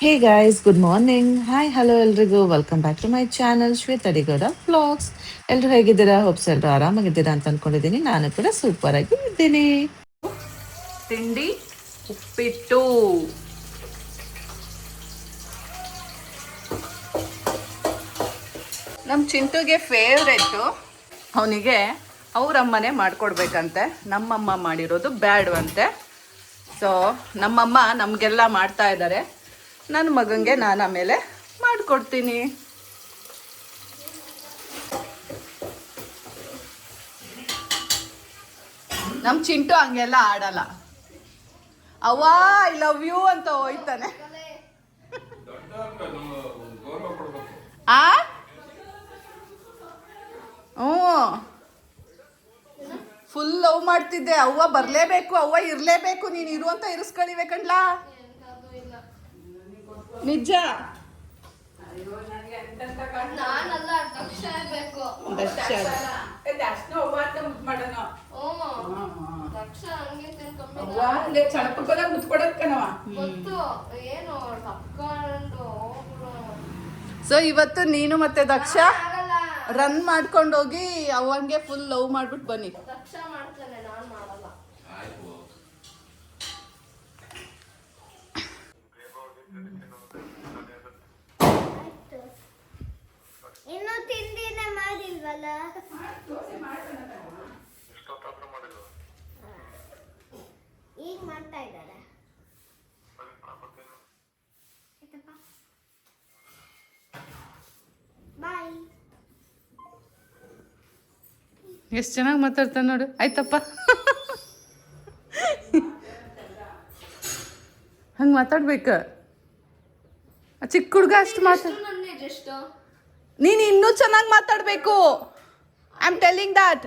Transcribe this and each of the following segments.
ಹೇ guys, good morning. Hi, hello ಎಲ್ರಿಗೂ. Welcome back to my channel Shweta Adigowda vlogs. ಎಲ್ರು ಹೇಗಿದ್ದೀರಾ? Hopes ಎಲ್ರು ಆರಾಮಾಗಿದ್ದೀರಾ ಅಂತ ಅನ್ಕೊಂಡಿದ್ದೀನಿ. ನಾನು ಕೂಡ ಸೂಪರ್ ಆಗಿ ಇದ್ದೀನಿ. ತಿಂಡಿ ಉಪ್ಪಿಟ್ಟು. ನಮ್ಮ ಚಿಂಟುಗೆ ಫೇವ್ರೆಟ್ಟು. ಅವನಿಗೆ ಅವರಮ್ಮನೇ ಮಾಡಿಕೊಡ್ಬೇಕಂತೆ. ನಮ್ಮಮ್ಮ ಮಾಡಿರೋದು ಬ್ಯಾಡ್ವಂತೆ. ಸೊ ನಮ್ಮಮ್ಮ ನಮಗೆಲ್ಲ ಮಾಡ್ತಾ ಇದ್ದಾರೆ. ನನ್ನ ಮಗನಿಗೆ ನಾನು ಆಮೇಲೆ ಮಾಡಿಕೊಡ್ತೀನಿ. ನಮ್ಮ ಚಿಂಟು ಹಂಗೆಲ್ಲ ಆಡಲ್ಲ. ಅವ್ವ ಐ ಲವ್ ಯು ಅಂತ ಹೋಯ್ತಾನೆ. ಆ ಹ್ಞೂ, ಫುಲ್ ಲವ್ ಮಾಡ್ತಿದ್ದೆ. ಅವ್ವ ಬರಲೇಬೇಕು, ಅವ್ವ ಇರಲೇಬೇಕು, ನೀನು ಇರು ಅಂತ ಇರಿಸ್ಕೊಳಿಬೇಕಂಡ್ಲಾ. ನಿಜ. ಸೊ ಇವತ್ತು ನೀನು ಮತ್ತೆ ದಕ್ಷ ರನ್ ಮಾಡ್ಕೊಂಡು ಹೋಗಿ ಅವಂಗೆ ಫುಲ್ ಲವ್ ಮಾಡ್ಬಿಟ್ಟು ಬನ್ನಿ. ಇನ್ನು ತಿಂಡಿನೇ ಮಾಡಿಲ್ವಲ್ಲ. ಈಗ ಮಾಡ್ತಾ ಇದ್ದಾರೆ. ಬಾಯ್. ಎಷ್ಟು ಚೆನ್ನಾಗಿ ಮಾತಾಡ್ತಾನೆ ನೋಡು. ಆಯ್ತಪ್ಪ, ಹಂಗೆ ಮಾತಾಡ್ಬೇಕು. ಚಿಕ್ಕ ಹುಡುಗ ಅಷ್ಟು ಮಾತಾಡ. ನೀನು ಇನ್ನೂ ಚೆನ್ನಾಗಿ ಮಾತಾಡಬೇಕು. I am telling that.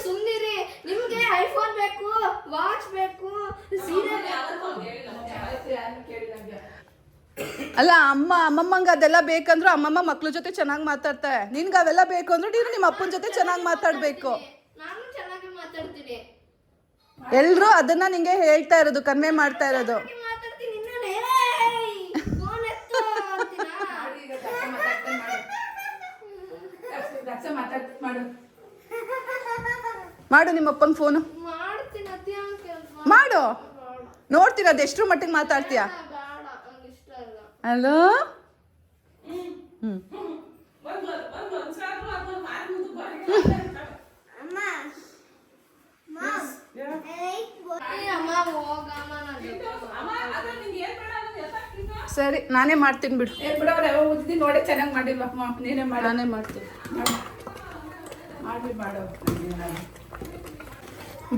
ಸುಮ್ಮನಿರಿ, ನಿಮ್ಗೆ ಐಫೋನ್ ಬೇಕು, ವಾಚ್ ಬೇಕು, ಸೀರೆ ಬೇಕು. ಅಲ್ಲ, ಅಮ್ಮಮ್ಮಂಗೆ ಅದೆಲ್ಲ ಬೇಕಂದ್ರು ಅಮ್ಮಮ್ಮ ಮಕ್ಳ ಜೊತೆ ಚೆನ್ನಾಗಿ ಮಾತಾಡ್ತಾರೆ. ನಿನ್ಗೆ ಅವೆಲ್ಲ ಬೇಕು ಅಂದ್ರೆ ನೀನು ನಿಮ್ಮ ಅಪ್ಪನ ಜೊತೆ ಚೆನ್ನಾಗಿ ಮಾತಾಡಬೇಕು. ನಾನು ಚೆನ್ನಾಗಿ ಮಾತಾಡ್ತೀನಿ. ಎಲ್ಲರೂ ಅದನ್ನ ನಿಂಗೆ ಹೇಳ್ತಾ ಇರೋದು, ಕನ್ವೆ ಮಾಡ್ತಾ ಇರೋದು. ಮಾಡು ನಿಮ್ಮಪ್ಪನ ಫೋನು ಮಾಡು. ನೋಡ್ತೀರ ಅದೆಷ್ಟರ ಮಟ್ಟಿಗೆ ಮಾತಾಡ್ತೀಯ. ಹಲೋ. ಸರಿ, ನಾನೇ ಮಾಡ್ತೀನಿ ಬಿಡು. ನೋಡಿ ಚೆನ್ನಾಗಿ ಮಾಡಿಲ್ವಾ? ನೀನೇ ಮಾಡಿ. ನಾನೇ ಮಾಡ್ತೀನಿ.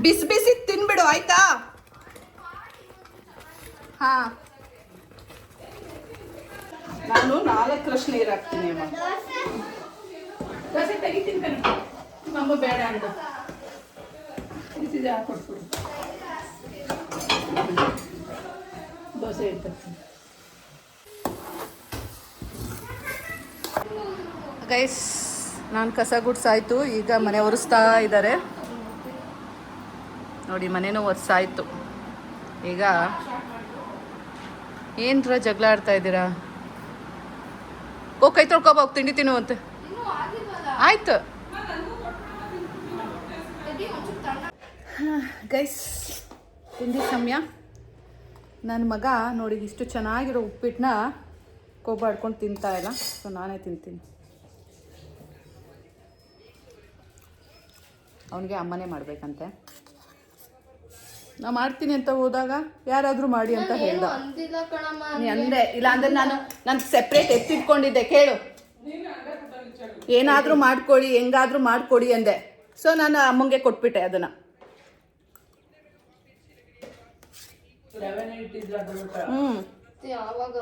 ಬಿಸಿ ಬಿಸಿ ತಿನ್ಬಿಡು ಆಯ್ತಾ? ಹಾ, ನಾನು 4 ನೀರು ಹಾಕ್ತೀನಿ. ದೋಸೆ ತೆಗಿತೀನಿ ಕಣ. ನಮ್ಮ ಬೇಡ ಅಂದ ಬಿಸಿದೆ ಹಾಕೊಟ್ಬಿಡು. ದೋಸೆ ಇಡ್ತೀನಿ. ಗೈಸ್, ನಾನು ಕಸ ಗುಡ್ಸಾಯ್ತು. ಈಗ ಮನೆ ಒರೆಸ್ತಾ ಇದ್ದಾರೆ ನೋಡಿ. ಮನೆನೂ ಒರೆಸಾಯ್ತು. ಈಗ ಏನರ ಜಗಳ ಆಡ್ತಾ ಇದ್ದೀರಾ? ಕೈ ತೊಳ್ಕೊಬೋಗಿ, ತಿಂಡಿ ತಿನ್ನುವಂತೆ. ಆಯ್ತು ಗೈಸ್, ತಿಂಡಿ ಸಮಯ. ನನ್ನ ಮಗ ನೋಡಿ ಇಷ್ಟು ಚೆನ್ನಾಗಿರೋ ಉಪ್ಪಿಟ್ಟನ್ನ ಕೊಬ್ಬಾಡ್ಕೊಂಡು ತಿಂತಾ ಇಲ್ಲ. ಸೊ ನಾನೇ ತಿಂತೀನಿ. ಅವನಿಗೆ ಅಮ್ಮನೇ ಮಾಡಬೇಕಂತೆ. ನಾ ಮಾಡ್ತೀನಿ ಅಂತ ಹೋದಾಗ ಯಾರಾದರೂ ಮಾಡಿ ಅಂತ ಹೇಳ್ದ. ನೀ ಅಂದೆ, ಇಲ್ಲಾಂದ್ರೆ ನಾನು ಸೆಪ್ರೇಟ್ ಎತ್ತಿಟ್ಕೊಂಡಿದ್ದೆ. ಕೇಳು, ಏನಾದರೂ ಮಾಡ್ಕೊಡಿ, ಹೆಂಗಾದರೂ ಮಾಡ್ಕೊಡಿ ಅಂದೆ. ಸೊ ನಾನು ಅಮ್ಮಂಗೆ ಕೊಟ್ಬಿಟ್ಟೆ ಅದನ್ನು. ಯಾವಾಗ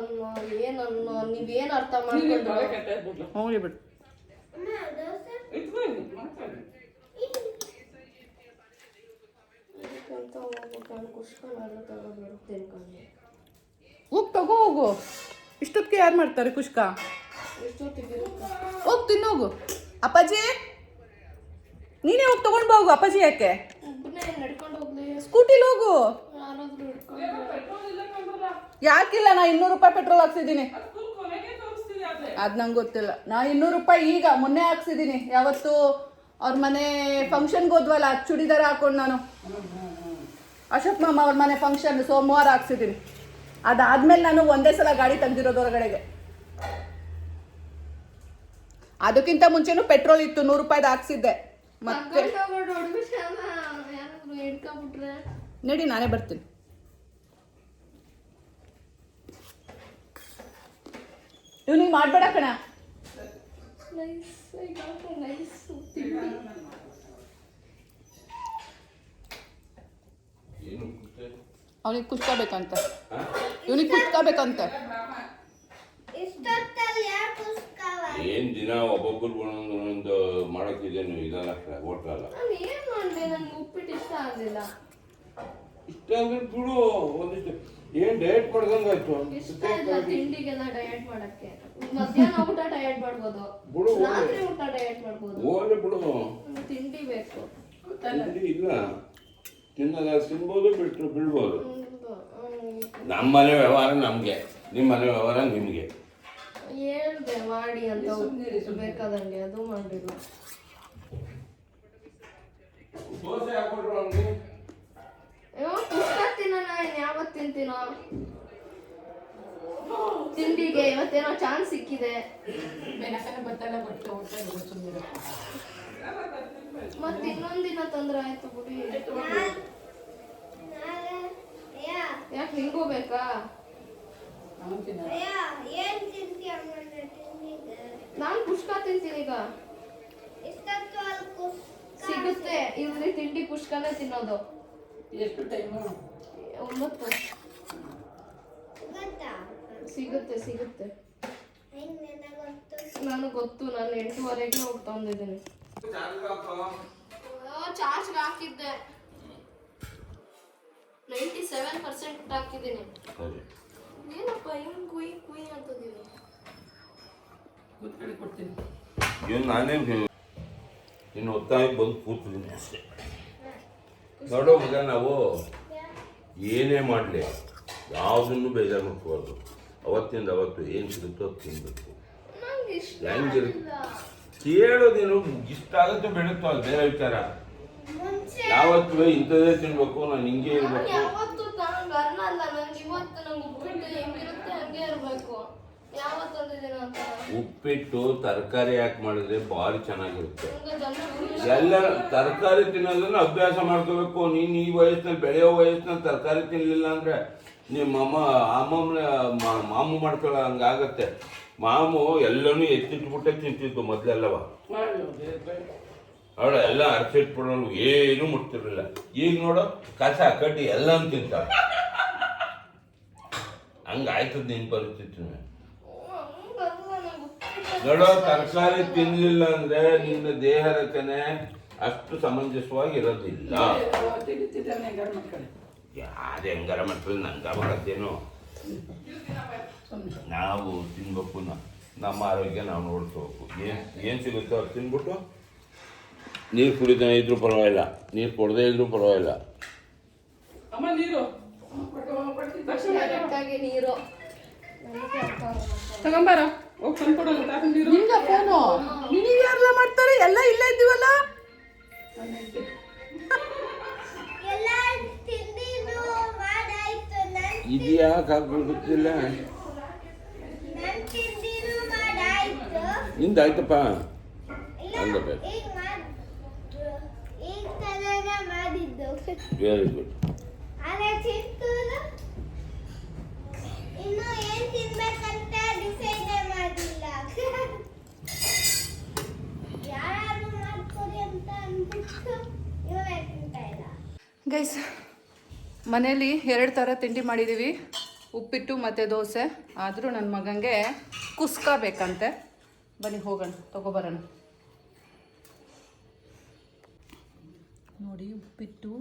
ಏನನ್ನ ನೀವೇನು ಅರ್ಥ ಮಾಡ್ಕೊಂಡು ಹೋಗ್ಲಿ ಬಿಡು. ಹೋಗಿ ತಗೋ ಹೋಗು. ಇಷ್ಟೊತ್ತಿಗೆ ಯಾರು ಮಾಡ್ತಾರೆ ಕುಷ್ಕ? ಹೋಗಿ ತಿನ್ನೋಗು. ಅಪ್ಪಾಜಿ, ನೀನೇ ಹೋಗಿ ತಗೊಂಡು ಹೋಗು. ಅಪ್ಪಾಜಿ ಯಾಕೆ? ಸ್ಕೂಟಿಲಿ ಹೋಗು. ಯಾರಾದ್ರೂ ಇಟ್ಕೊಂಡ್ರೆ ಯಾಕಿಲ್ಲ, ನಾ 200 ರೂಪಾಯಿ ಪೆಟ್ರೋಲ್ ಹಾಕ್ಸಿದ್ದೀನಿ. ಅದು ನಂಗೆ ಗೊತ್ತಿಲ್ಲ. ನಾ 200 ರೂಪಾಯಿ ಈಗ ಮೊನ್ನೆ ಹಾಕ್ಸಿದ್ದೀನಿ. ಯಾವತ್ತು ಅವ್ರ ಮನೆ ಫಂಕ್ಷನ್ಗೆ ಹೋದ್ವಲ್ಲ, ಚೂಡಿದಾರ ಹಾಕೊಂಡು ನಾನು ಅಶೋಕ್ ಮಾಮ ಅವ್ರ ಮನೆ ಫಂಕ್ಷನ್ ಸೋಮವಾರ ಹಾಕ್ಸಿದ್ದೀನಿ. ಅದಾದ್ಮೇಲೆ ನಾನು ಒಂದೇ ಸಲ ಗಾಡಿ ತೆಗ್ದಿರೋದು ಹೊರಗಡೆಗೆ. ಅದಕ್ಕಿಂತ ಮುಂಚೆನೂ ಪೆಟ್ರೋಲ್ ಇತ್ತು, 100 ರೂಪಾಯಿದು ಹಾಕ್ಸಿದ್ದೆ. ಮತ್ತೆ ಯಾರಾದ್ರೂ ಹಿಡ್ಕೊಂಡ್ಬಿಟ್ರೆ ನಡಿ, ನಾನೇ ಬರ್ತೀನಿ. ಇವ್ನಿಗೆ ಮಾಡಬೇಡ ಕಣ. ಅವನಿಗೆ ಕುಚ್ಕೋಬೇಕಂತ, ಇವನಿಗೆ ಕುಚ್ಕೋಬೇಕಂತ. ಏನ್ ದಿನ ಒಬ್ಬೊಬ್ಬರು ಒಂದೊಂದು ಮಾಡಕ್ಕಿದೇನು ಇದಲ್ಲ ಹೋಟ್ಲಲ್ಲ. ನಾನು ಏನ್ ಮಾಡ್ದೆ, ನನ್ಗೆ ಉಪ್ಪಿಟ್ಟು ಇಷ್ಟ ಆಗಲಿಲ್ಲ. ಇಷ್ಟ ಅಂದ್ರೆ ಬಿಡು, ಒಂದಿಷ್ಟು ಏನ್ ಡಯಟ್ ಮಾಡ್ದಂಗಾಯ್ತು. ಇಷ್ಟ ಇಲ್ಲ ತಿಂಡಿಗೆಲ್ಲ ಡಯಟ್ ಮಾಡಕ್ಕೆ. ಮಧ್ಯಾಹ್ನ ಊಟ ಡಯಟ್ ಮಾಡ್ಬೋದು, ಬಿಡು ರಾತ್ರಿ ಊಟ ಡಯಟ್ ಮಾಡ್ಬೋದು. ಓಲೆ ಬಿಡು, ನಂಗೆ ತಿಂಡಿ ಬೇಕು. ತಿಂಡಿ ಇಲ್ಲ, ತಿನ್ನಲ್ಲ, ತಿನ್ಬೋದು, ಬಿಟ್ಟು ಬಿಡ್ಬೋದು. ನಮ್ಮ ಮನೆ ವ್ಯವಹಾರ ನಮ್ಗೆ, ನಿಮ್ಮ ಮನೆ ವ್ಯವಹಾರ ನಿಮ್ಗೆ. ಹೇಳ್ದೆ ಮಾಡಿ ಅಂತ ಬೇಕಾದಂಗೆ, ಅದು ಮಾಡಿಲ್ಲ. ದೋಸೆ ಹಾಕೊಟ್ರು ಅವ್ನಿಗೆ. ಪುಸ್ತಕ ತಿನ್ನೋಣ, ಯಾವತ್ತು ತಿಂತೀನೋ ತಿಂಡಿಗೆ. ಇವತ್ತೇನೋ ಚಾನ್ಸ್ ಸಿಕ್ಕಿದೆ. ಮತ್ತೆ ಇನ್ನೊಂದಿನ ತೊಂದ್ರೆ ಆಯ್ತು ಬಿಡಿ. ಯಾಕೆ ನಿಂಗೂ ಬೇಕಾ? ನಾನು ಪುಷ್ಕ ತಿಂತೀನಿ ಈಗ. ಸಿಗುತ್ತೆ ಇಲ್ಲಿ ತಿಂಡಿ, ಪುಷ್ಕನೇ ತಿನ್ನೋದು. ಎಷ್ಟು ಟೈಮು? 9 ಸಿಗುತ್ತೆ ಸಿಗುತ್ತೆ. ನನಗೆ ಗೊತ್ತು, ನಾನು 8:30ಗೆ ಹೋಗಿ ತಗೊಂಡಿದ್ದೀನಿ. ಚಾರ್ಜ್ ಹಾಕಿದ್ದೆ, 97% ಹಾಕಿದ್ದೀನಿ. ಏನಪ್ಪ ಹಿಂಗ್ ಕುಯ್ ಕುಯ್ ಅಂತದಿಲ್ಲ. ಕೂತ್ಕೊಳ್ಳಿ, ಕೊಡ್ತೀನಿ. ಇವ್ನು ನಾನೇ ಇನ್ನು ಒತ್ತಾಯ ಬಂದು ಕೂತಿದ್ದೀನಿ ಅಷ್ಟೇ. ನೋಡೋ ಮಗ, ನಾವು ಏನೇ ಮಾಡಲಿ ಯಾವುದನ್ನು ಬೇಜಾರು ಮಾಡ್ಕೋಬಾರ್ದು. ಅವತ್ತಿಂದ ಅವತ್ತು ಏನು ಸಿಗುತ್ತೋ ಅದು ತಿನ್ಬೇಕು. ಹೆಂಗಿರುತ್ತೆ ಕೇಳೋದೇನು, ಇಷ್ಟ ಆಗುತ್ತೆ ಬೆಳುತ್ತೋ ಅದು ಬೇರೆ ವಿಚಾರ. ಯಾವತ್ತೂ ಇಂಥದ್ದೇ ತಿನ್ಬೇಕು, ನಾನು ಹಿಂಗೆ ಇರಬೇಕು. ಯಾವತ್ತು ನಂಗೆ ಅನ್ನ ಅಲ್ಲ, ನಂಗೆ ಇವತ್ತು ನಂಗೆ ಉಪ್ಪಿಟ್ಟು ಹೆಂಗಿರುತ್ತೆ ಹಂಗೆ ಇರಬೇಕು. ಉಪ್ಪಿಟ್ಟು ತರಕಾರಿ ಹಾಕಿ ಮಾಡಿದ್ರೆ ಭಾರಿ ಚೆನ್ನಾಗಿರುತ್ತೆ. ಎಲ್ಲ ತರಕಾರಿ ತಿನ್ನೋದನ್ನ ಅಭ್ಯಾಸ ಮಾಡ್ಕೋಬೇಕು. ನೀನು ಈ ವಯಸ್ಸಿನಲ್ಲಿ, ಬೆಳೆಯೋ ವಯಸ್ಸಿನಲ್ಲಿ ತರಕಾರಿ ತಿನ್ನಲಿಲ್ಲ ಅಂದ್ರೆ ನಿಮ್ಮ ಮಾಮು ಮಾಡ್ಕೊಳ್ಳೋ ಹಂಗಾಗತ್ತೆ. ಮಾಮು ಎಲ್ಲನೂ ಎತ್ತಿಟ್ಬಿಟ್ಟೆ ತಿಂತಿದ್ದು ಮೊದಲೆಲ್ಲವ. ಅವಳ ಎಲ್ಲ ಅರ್ಚಿಟ್ಬಿಡೋನು, ಏನು ಮುಟ್ತಿರ್ಲಿಲ್ಲ. ಈಗ ನೋಡೋ ಕಸ ಕಡ್ಡಿ ಎಲ್ಲನೂ ತಿಂತಾಳೆ. ಹಂಗಾಯ್ತದ ನಿನ್ ಪರಿಸ್ಥಿತಿ. ನೋಡೋ, ತರಕಾರಿ ತಿನ್ಲಿಲ್ಲ ಅಂದ್ರೆ ನಿನ್ನ ದೇಹ ರಚನೆ ಅಷ್ಟು ಸಮಂಜಸವಾಗಿ ಇರೋದಿಲ್ಲ. ಯಾರು ಹೆಂಗಾರ ಮಾಡ್ಕೊಳ್ಳಿ, ನಂಗ ಮಾಡತ್ತೇನೋ. ನಾವು ತಿನ್ಬೇಕು, ನಮ್ಮ ಆರೋಗ್ಯ ನಾವು ನೋಡ್ಕೋಬೇಕು. ಏನು ಸಿಗುತ್ತೋ ಅದು ತಿನ್ಬಿಟ್ಟು ನೀರು ಕುಡಿದೇ ಇದ್ರೂ ಪರವಾಗಿಲ್ಲ, ನೀರು ಕೊಡದೇ ಇದ್ರೂ ಪರವಾಗಿಲ್ಲ. ನೀರು ತಗೊಂಬಾರ, ಹೋಗಿ ತಂದ್ಕೊಡೋಲ್ಲ. ನಿಂಗ ಫೋನು ನಿನಗೆ ಯಾರೆಲ್ಲ ಮಾಡ್ತಾರೆ? ಎಲ್ಲ ಇಲ್ಲೇ ಇದ್ದೀವಲ್ಲ. ಇದು ಯಾಕೆ ಹಾಕ್ಬೇಕು ಗೊತ್ತಿಲ್ಲ. ನಿಂದಾಯ್ತಪ್ಪ, ಅಲ್ಲಬೇಕು. Very good. ಗೈಸ್, ಮನೇಲಿ 2 ಥರ ತಿಂಡಿ ಮಾಡಿದ್ದೀವಿ, ಉಪ್ಪಿಟ್ಟು ಮತ್ತು ದೋಸೆ. ಆದರೂ ನನ್ನ ಮಗನಿಗೆ ಕುಸ್ಕ ಬೇಕಂತೆ. ಬನ್ನಿ ಹೋಗೋಣ, ತಗೊಬರೋಣ. ನೋಡಿ, ಉಪ್ಪಿಟ್ಟು,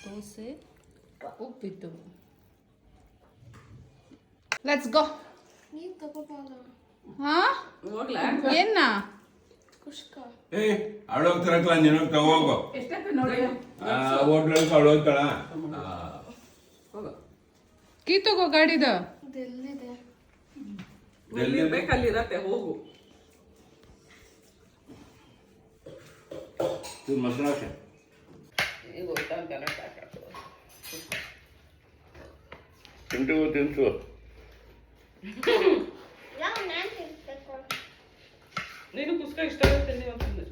ದೋಸೆ, ಉಪ್ಪಿಟ್ಟು. Let's go. ನೀನು ತಗೋಬಾರ. ಹಾಂ, ಹೋಗ್ಲಾ? ಏನ ಕುಷ್ಕ ಅವಳೋಗ್ತಾರಲ್ಲ, ನೀನು ತಗೋಗೋ. ಎಷ್ಟಕ್ಕೆ ನೋಡಿ? ಹೋಟ್ಲಲ್ಲಿ ಅವಳು ಹೋಗ್ತಾಳ. ಕೀ ತಗೋ ಗಾಡಿದ. ಇದೆಲ್ಲಿದೆ? ಎಲ್ಲಿರ್ಬೇಕು ಅಲ್ಲಿರತ್ತೆ, ಹೋಗು. ಇದು ಮಸಾಲೆ ಹಾಕಿ. ಈಗ ಗೊತ್ತಾಗ್ತಾನೆ ಸಾಕಾಗ್ತದೆ. ತಿಂಟು ತಿನ್ಸು. ನಾವು ನಾನು ತಿನ್ಬೇಕು. ನೀನು ಕುಸ್ಕ ಇಷ್ಟ ಆಗುತ್ತೆ ನೀವು ತಿಂದು.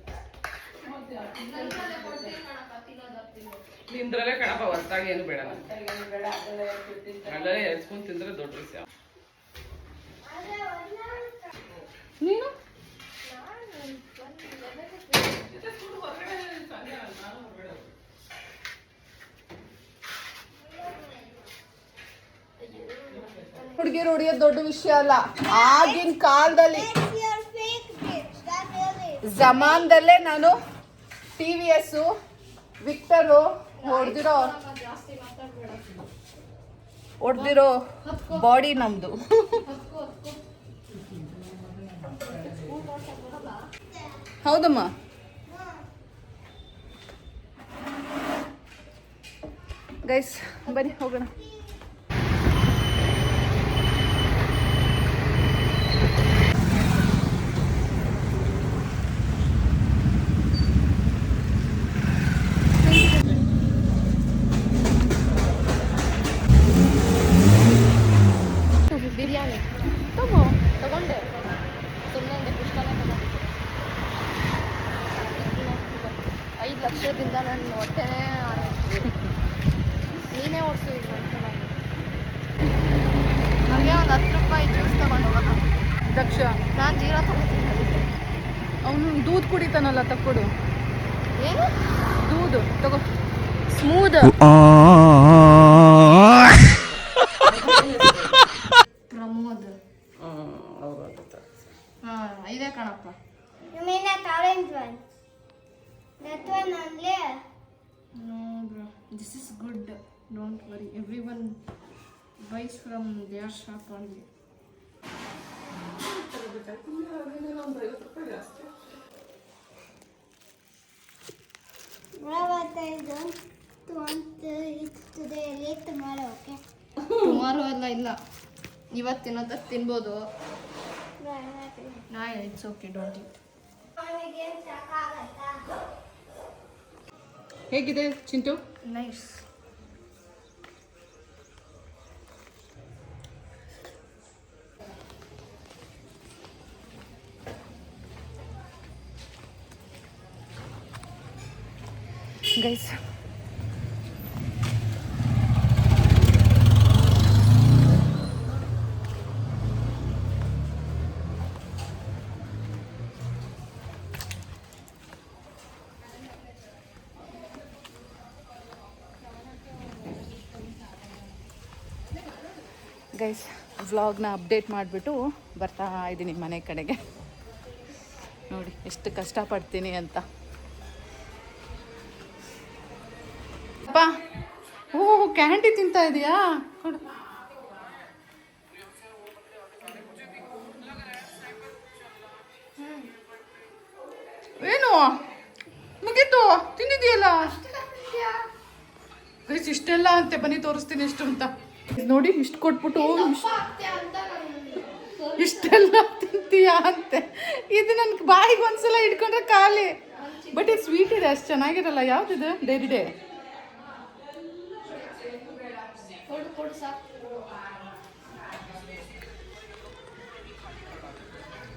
ನಿಂದ್ರಲ್ಲೇ ಕಣಪ್ಪ, ಹೊರತಾಗಿ ಏನು ಬೇಡ. ಅಲ್ಲೇ ಎಸ್ಕೊಂಡು ತಿಂದ್ರೆ ದೊಡ್ಡ ವಿಷಯ. ನೀನು ಹುಡುಗಿರು ಹೊಡಿಯೋದು ದೊಡ್ಡ ವಿಷಯ ಅಲ್ಲ. ಆಗಿನ ಕಾಲದಲ್ಲಿ ಜಮಾನ್ದಲ್ಲೇ ನಾನು TVS ವಿಕ್ಟರು ಹೊಡೆದಿರೋ ಬಾಡಿ ನಮ್ದು. ಹೌದಮ್ಮ. ಗೈಸ್ ಬನ್ನಿ ಹೋಗೋಣ. ಬಿರಿಯಾನಿ ತಗೊಂಡೆ. ಸುಮ್ಮನೆ ಪುಷ್ಪನೇ ತಗೊಂಡೆ. 5 ಲಕ್ಷದಿಂದ ನನ್ನ ಹೊಟ್ಟೆನೇ ನೀನೇ ಓಡಿಸು. ಈಗ ನನಗೆ ಒಂದು 10 ರೂಪಾಯಿ ಜ್ಯೂಸ್ ತಗೊಂಡು ಹೋಗೋಣ. ದಕ್ಷ ನಾನು ಜೀರಾ ತಗೋತೀನಿ. ಅವನು ದೂದ್ ಕುಡಿತಾನಲ್ಲ, ತಕ್ಕೊಡು. ಏನು ದೂದು ತಗೋ. ಸ್ಮೂದ್ ಪ್ರಮೋದ್. ಇದೇ ಕಣಪ್ಪ. You mean that orange one? That one only? No bro, this is good. Don't worry, everyone buys from their shop only. What I don't want to eat today, late tomorrow, okay? Tomorrow ಎಲ್ಲ ಇಲ್ಲ, ಇವತ್ತು ತಿನ್ನೋದಕ್ಕೆ ತಿನ್ಬೋದು. No, I'm not eating. ನಾ it's okay, don't it. ಅವನಿಗೆ ಸಾಕಾಗತ್ತಾ? ಹೇಗಿದೆ Chintu? Nice. Guys guys ವ್ಲಾಗ್ನ update ಮಾಡಿಬಿಟ್ಟು ಬರ್ತಾ ಇದ್ದೀನಿ ಮನೆ ಕಡೆಗೆ. ನೋಡಿ ಎಷ್ಟು ಕಷ್ಟಪಡ್ತೀನಿ ಅಂತ. ಅಪ್ಪ, ಓ ಕ್ಯಾಂಡಿ ತಿಂತಾ ಇದೆಯಾ? ಕೊಡು. ಏನು ಮುಗೀತು? ತಿಂದಿದೆಯಲ್ಲ ಗೈಸ್, ಇಷ್ಟೆಲ್ಲ ಅಂತೆ. ಬನ್ನಿ ತೋರಿಸ್ತೀನಿ ಎಷ್ಟು ಅಂತ. ನೋಡಿ ಇಷ್ಟು ಕೊಟ್ಬಿಟ್ಟು ಇಷ್ಟೆಲ್ಲ ತಿಂತೀಯಾ ಅಂತೆ. ಇದು ನನ್ಗೆ ಬಾಯಿಗೆ ಒಂದ್ಸಲ ಇಟ್ಕೊಂಡ್ರೆ ಖಾಲಿ. ಬಟ್ ಇದು ಸ್ವೀಟ್ ಇದೆ, ಅಷ್ಟು ಚೆನ್ನಾಗಿರಲ್ಲ. ಯಾವ್ದಿದೆ? Dairy day.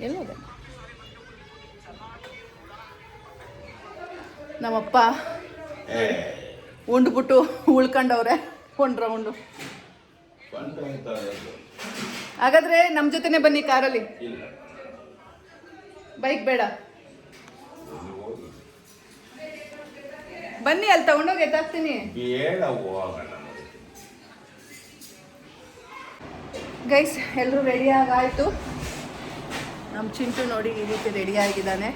ಎಲ್ಲೋದೆ ನಮ್ಮಪ್ಪ? ಉಂಡ್ಬಿಟ್ಟು ಉಳ್ಕೊಂಡವ್ರೆ ಒಂದು ರೌಂಡು. ಹಾಗಾದ್ರೆ ನಮ್ಮ ಜೊತೆನೆ ಬನ್ನಿ ಕಾರಲ್ಲಿ. ಬೈಕ್ ಬೇಡ, ಬನ್ನಿ ಅಲ್ಲಿ ತಗೊಂಡೋಗಿ ಎತ್ತಾಕ್ತೀನಿ. ಗೈಸ್ ಎಲ್ಲರೂ ರೆಡಿಯಾಗಾಯಿತು. ನಮ್ಮ ಚಿಂಟು ನೋಡಿ ಈ ರೀತಿ ರೆಡಿ ಆಗಿದ್ದಾನೆ.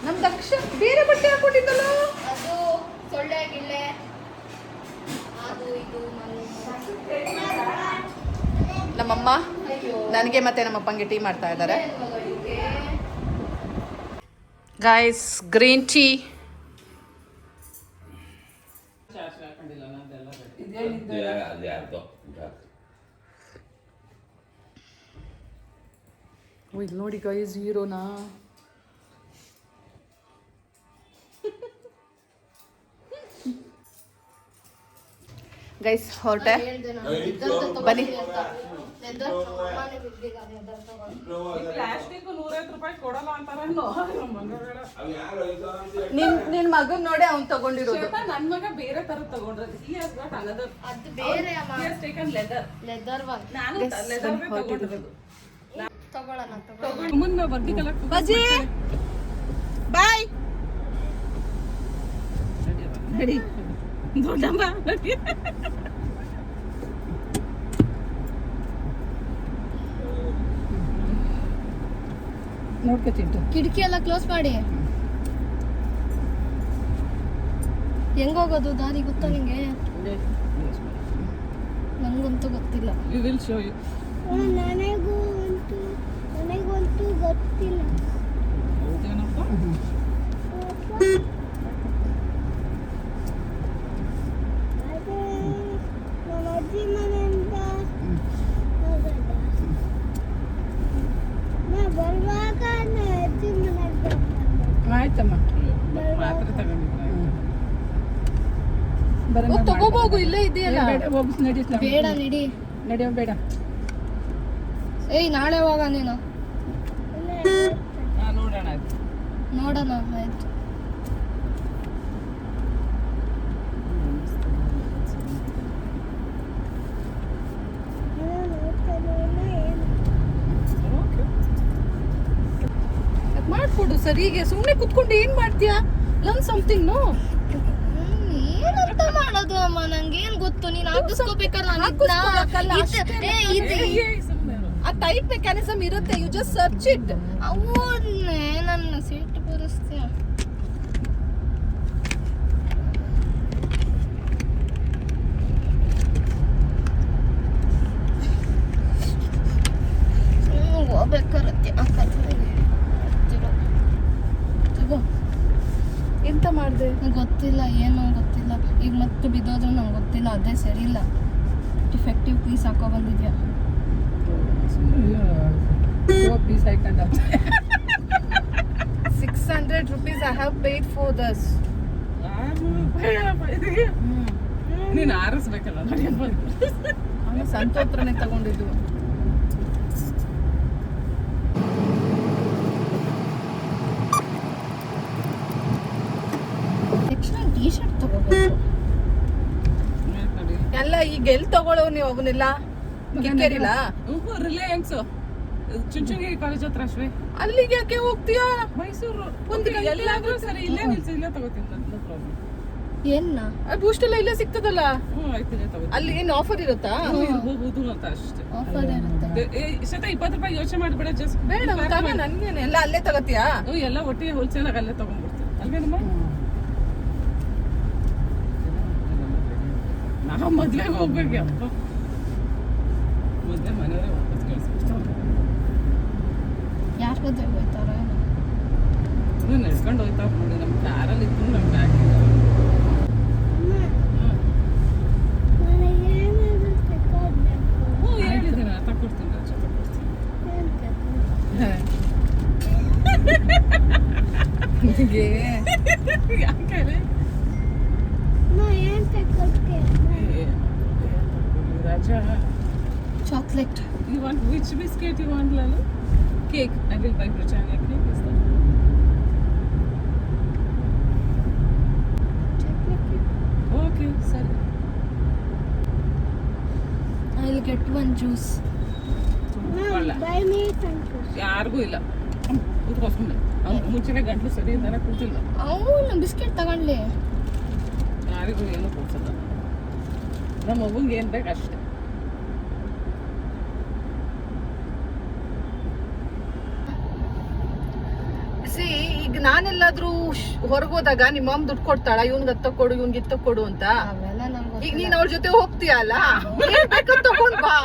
ನಮ್ಮ ದಕ್ಷ ಬೇರೆ ಬಟ್ಟೆ ಹಾಕೊಂಡಿದ್ದಲ್ಲ, ಅದು ಸೊಳ್ಳೆ ಗಿಳ್ಳೆ ಅದು ಇದು ನಮ್ಮಮ್ಮ ನನಗೆ ಮತ್ತೆ ನಮ್ಮಪ್ಪಂಗೆ ಟೀ ಮಾಡ್ತಾ ಇದ್ದಾರೆ. Guys green tea. ಓ ಇಲ್ಲಿ ನೋಡಿ ಗೈಸ್ ಹೀರೋನಾ. ಗೈಸ್ ಹೊರಟೆ ಬನ್ನಿ. ಪ್ಲಾಸ್ಟಿಕ್ 150 ರೂಪಾಯಿ ಕೊಡಲ್ಲ ಅಂತಾರ. ನಿನ್ ಮಗನ್ ನೋಡಿ ಅವ್ನು ತಗೊಂಡಿರೋದು. ನನ್ ಮಗ ಬೇರೆ ತರ ತಗೊಂಡ್ರದು. He has got another. ಅದು ಬೇರೆ ಅಮ್ಮ. He has taken leather. Leather one ನಾನು leather ತಗೊಂಡಿರೋದು. ತಗೊಳ್ಳೋಣ. ಮುಂದೆ ವರ್ಟಿಕಲ್ ಬಜ್ಜಿ ಬಾಯ್ ನಡಿ ದೊಡ್ಡಮ್ಮ. ನೋಡ್ಕೊತಿಂಟು. ಕಿಟಕಿ ಎಲ್ಲ ಕ್ಲೋಸ್ ಮಾಡಿ. ಹೆಂಗ್ ಹೋಗೋದು ದಾರಿ ಗೊತ್ತಾ ನಿಂಗೆ? ನಂಗಂತೂ ಗೊತ್ತಿಲ್ಲ. We will show you. ನನಗಂತೂ ಗೊತ್ತಿಲ್ಲ. ಹೌದೇನಪ್ಪ? ಅದೇ ನಮ್ಮ ಅಜ್ಜಿ ಮನೆಯಿಂದ ಹೋಗೋದ. ನಾ ಬರುವಾಗ ನಮ್ಮ ಅಜ್ಜಿ ಮನೆಗೆ ಆಯ್ತಮ್ಮ ಮಾತ್ರ ತಗೊಂಡಿದ್ದೆ. ತಗೋಬೋಗು ಇಲ್ಲೇ ಇದೆಯಲ್ಲ. ಬೇಡ ನಡಿ. ನಡೆಯೋ ಬೇಡ. ಏಯ್ ನಾಳೆ ಹೋಗ ನೀನು. ನೋಡೋಣ ಆಯ್ತು. ನೋಡೋಣ ಆಯ್ತು. ಮಾಡ್ಕೊಡು ಸರಿಗೆ. ಸುಮ್ನೆ ಕುತ್ಕೊಂಡು ಏನ್ ಮಾಡ್ತೀಯಾ? Learn something. ನೋ ಏನಂತ ಮಾಡೋದು ಅಮ್ಮ? ನಂಗೇನ್ ಗೊತ್ತು? ನೀನ್ ಹಾಕಿಸ್ಕೋಬೇಕಲ್ಲ. ಹಾಕಿಸ್ಕೊಳಕ್ಕಲ್ಲ ಅಷ್ಟೇ. ಆ ಟೈಪ್ ಮೆಕ್ಯಾನಿಸಮ್ ಇರುತ್ತೆ. You just search it. ಅವನ್ನೇ ನನ್ನ ಸಿಟ್ಟು ಬರಿಸ್ತೀಯ. ಹೋಗ್ಬೇಕಾರತ್ತೆ ಆ ಕಥೆ. ಎಂತ ಮಾಡಿದೆ ಗೊತ್ತಿಲ್ಲ, ಏನು ಗೊತ್ತಿಲ್ಲ. ಈಗ ಮತ್ತೆ ಬಿದ್ದೋದ್ರು ನಂಗೆ ಗೊತ್ತಿಲ್ಲ. ಅದೇ ಸರಿ ಇಲ್ಲ. ಡಿಫೆಕ್ಟಿವ್ ಪೀಸ್ ಹಾಕೋ ಬಂದಿದ್ಯಾ? ಪೀಸ್ ಹಾಕೊಂಡ 600 rupees I have paid for this. ನೀನು ಆರಿಸ್ಬೇಕಲ್ಲ. ಅವನು ಸಂತೋತ್ರನೇ ತಗೊಂಡಿದ್ದು. ಟೀ ಶರ್ಟ್ ತಗೋಬೇಕು. ಎಲ್ಲ ಈಗ ಎಲ್ಲಿ ತಗೊಳ್ಳೋ ನೀವು ಅವನ್ನೆಲ್ಲ? ಕಿಕ್ಕೇರಿಲ್ಲ. ರಿಲಯನ್ಸ್ ಚುಂಚನಗಿರಿ ಕಾಲೇಜ್ ಹತ್ರ ಅಶ್ವೇ. ಅಲ್ಲಿಗೆ ಯಾಕೆ ಹೋಗ್ತೀಯಾ? ಮೈಸೂರು ಒಂದು ಎಲ್ಲಾದ್ರೂ ಸರಿ ಇಲ್ಲೇ ನಿಲ್ಸಿ ಇಲ್ಲೇ ತಗೋತೀನಿ. ಪ್ರಾಬ್ಲಮ್ ಏನ್ನ ಬೂಸ್ಟ್ ಎಲ್ಲ ಇಲ್ಲೇ ಸಿಗ್ತದಲ್ಲ. ಆಯ್ತು ಇಲ್ಲೇ ತಗೋತೀನಿ. ಅಲ್ಲಿ ಏನು ಆಫರ್ ಇರುತ್ತಾ? ಇರ್ಬೋದು ಅಂತ ಅಷ್ಟೇ. ಆಫರ್ ಇರುತ್ತೆ. ಇಷ್ಟ 20 ರೂಪಾಯಿ ಯೋಚನೆ ಮಾಡ್ಬೇಡ. ಜಸ್ಟ್ ಬೇಡ ನನ್ಗೇನೆ ಎಲ್ಲ ಅಲ್ಲೇ ತಗೋತೀಯಾ? ಎಲ್ಲ ಒಟ್ಟಿಗೆ ಹೋಲ್ಸೇಲ್ ಆಗಿ ಅಲ್ಲೇ ತಗೊಂಡ್ಬಿಡ್ತೀನಿ. ಅಲ್ವೇನಮ್ಮ? ನಾವು ಮದ್ವೆಗೆ ಹೋಗ್ಬೇಕು. ಅಪ್ಪ ಮದ್ವೆ ಮನೆಯವರೇ ವಾಪಸ್ ಕಳಿಸ್ಬಿಡ್ತಾರೆ. ಯಾರು ಮದುವೆ ಹೋಯ್ತಾರ? ನಡ್ಕೊಂಡು ಹೋಯ್ತಾ ನೋಡಿ. ನಮ್ಮ ಕಾರಲ್ಲಿ ಇತ್ತು, ನಮ್ಮ ಬ್ಯಾಗ್ ನನಗೇನಾದರೂ ತಗೋಬೇಕು. ಹೇಳಿದ್ದೀನಿ. ತಗೊಡ್ತೀನಿ, ರಜೆ ತಗೊಡ್ತೀನಿ. ಯಾಕೆ ನಾ ಏನು ತಗೊಳ್ತೀನಿ? Raja, chocolate. you want which biscuit you want, Lalu? Cake. I will buy Britannia cake. Is that? Okay, sorry. I'll get one juice. ಒಳ್ಳೆ. ಬೈ ಮೀ ಸಂತೋಷ. ಯಾರಿಗೂ ಇಲ್ಲ. ಕೂತ್ಕೊಸ್ಕೊಂಡೆ. ಅವ್ನು ಮುಂಚೆನೆ ಗಂಟಲು ಸರಿ ಅಂತಾನೆ ಕೂತಿಲ್ಲ. ಅವನು ಬಿಸ್ಕೆಟ್ ತಗೊಂಡ್ಲಿ. ಯಾರಿಗೂ ಏನೂ ಕೊಡ್ಸಲ್ಲ. ನಮ್ಮ ಮಗುಂಗೆ ಏನು ಬೇಕು ಅಷ್ಟೇ. ಈಗ ನಾನೆಲ್ಲಾದ್ರೂ ಹೊರಗೋದಾಗ ನಿಮ್ಮ ಅಮ್ಮ ದುಡ್ಡು ಕೊಡ್ತಾಳ? ಇವ್ನ್ಗೆ ಅತ್ತ ಕೊಡು, ಇವ್ನ್ಗೆ ಇತ್ತ ಕೊಡು ಅಂತ. ಅವೆಲ್ಲ ನಂಗೆ ಈಗ ನೀನ್ ಅವ್ರ ಜೊತೆ ಹೋಗ್ತೀಯಲ್ಲ, ಏನ್ ಬೇಕೋ ತಗೊಂಡ್ ಬಾ.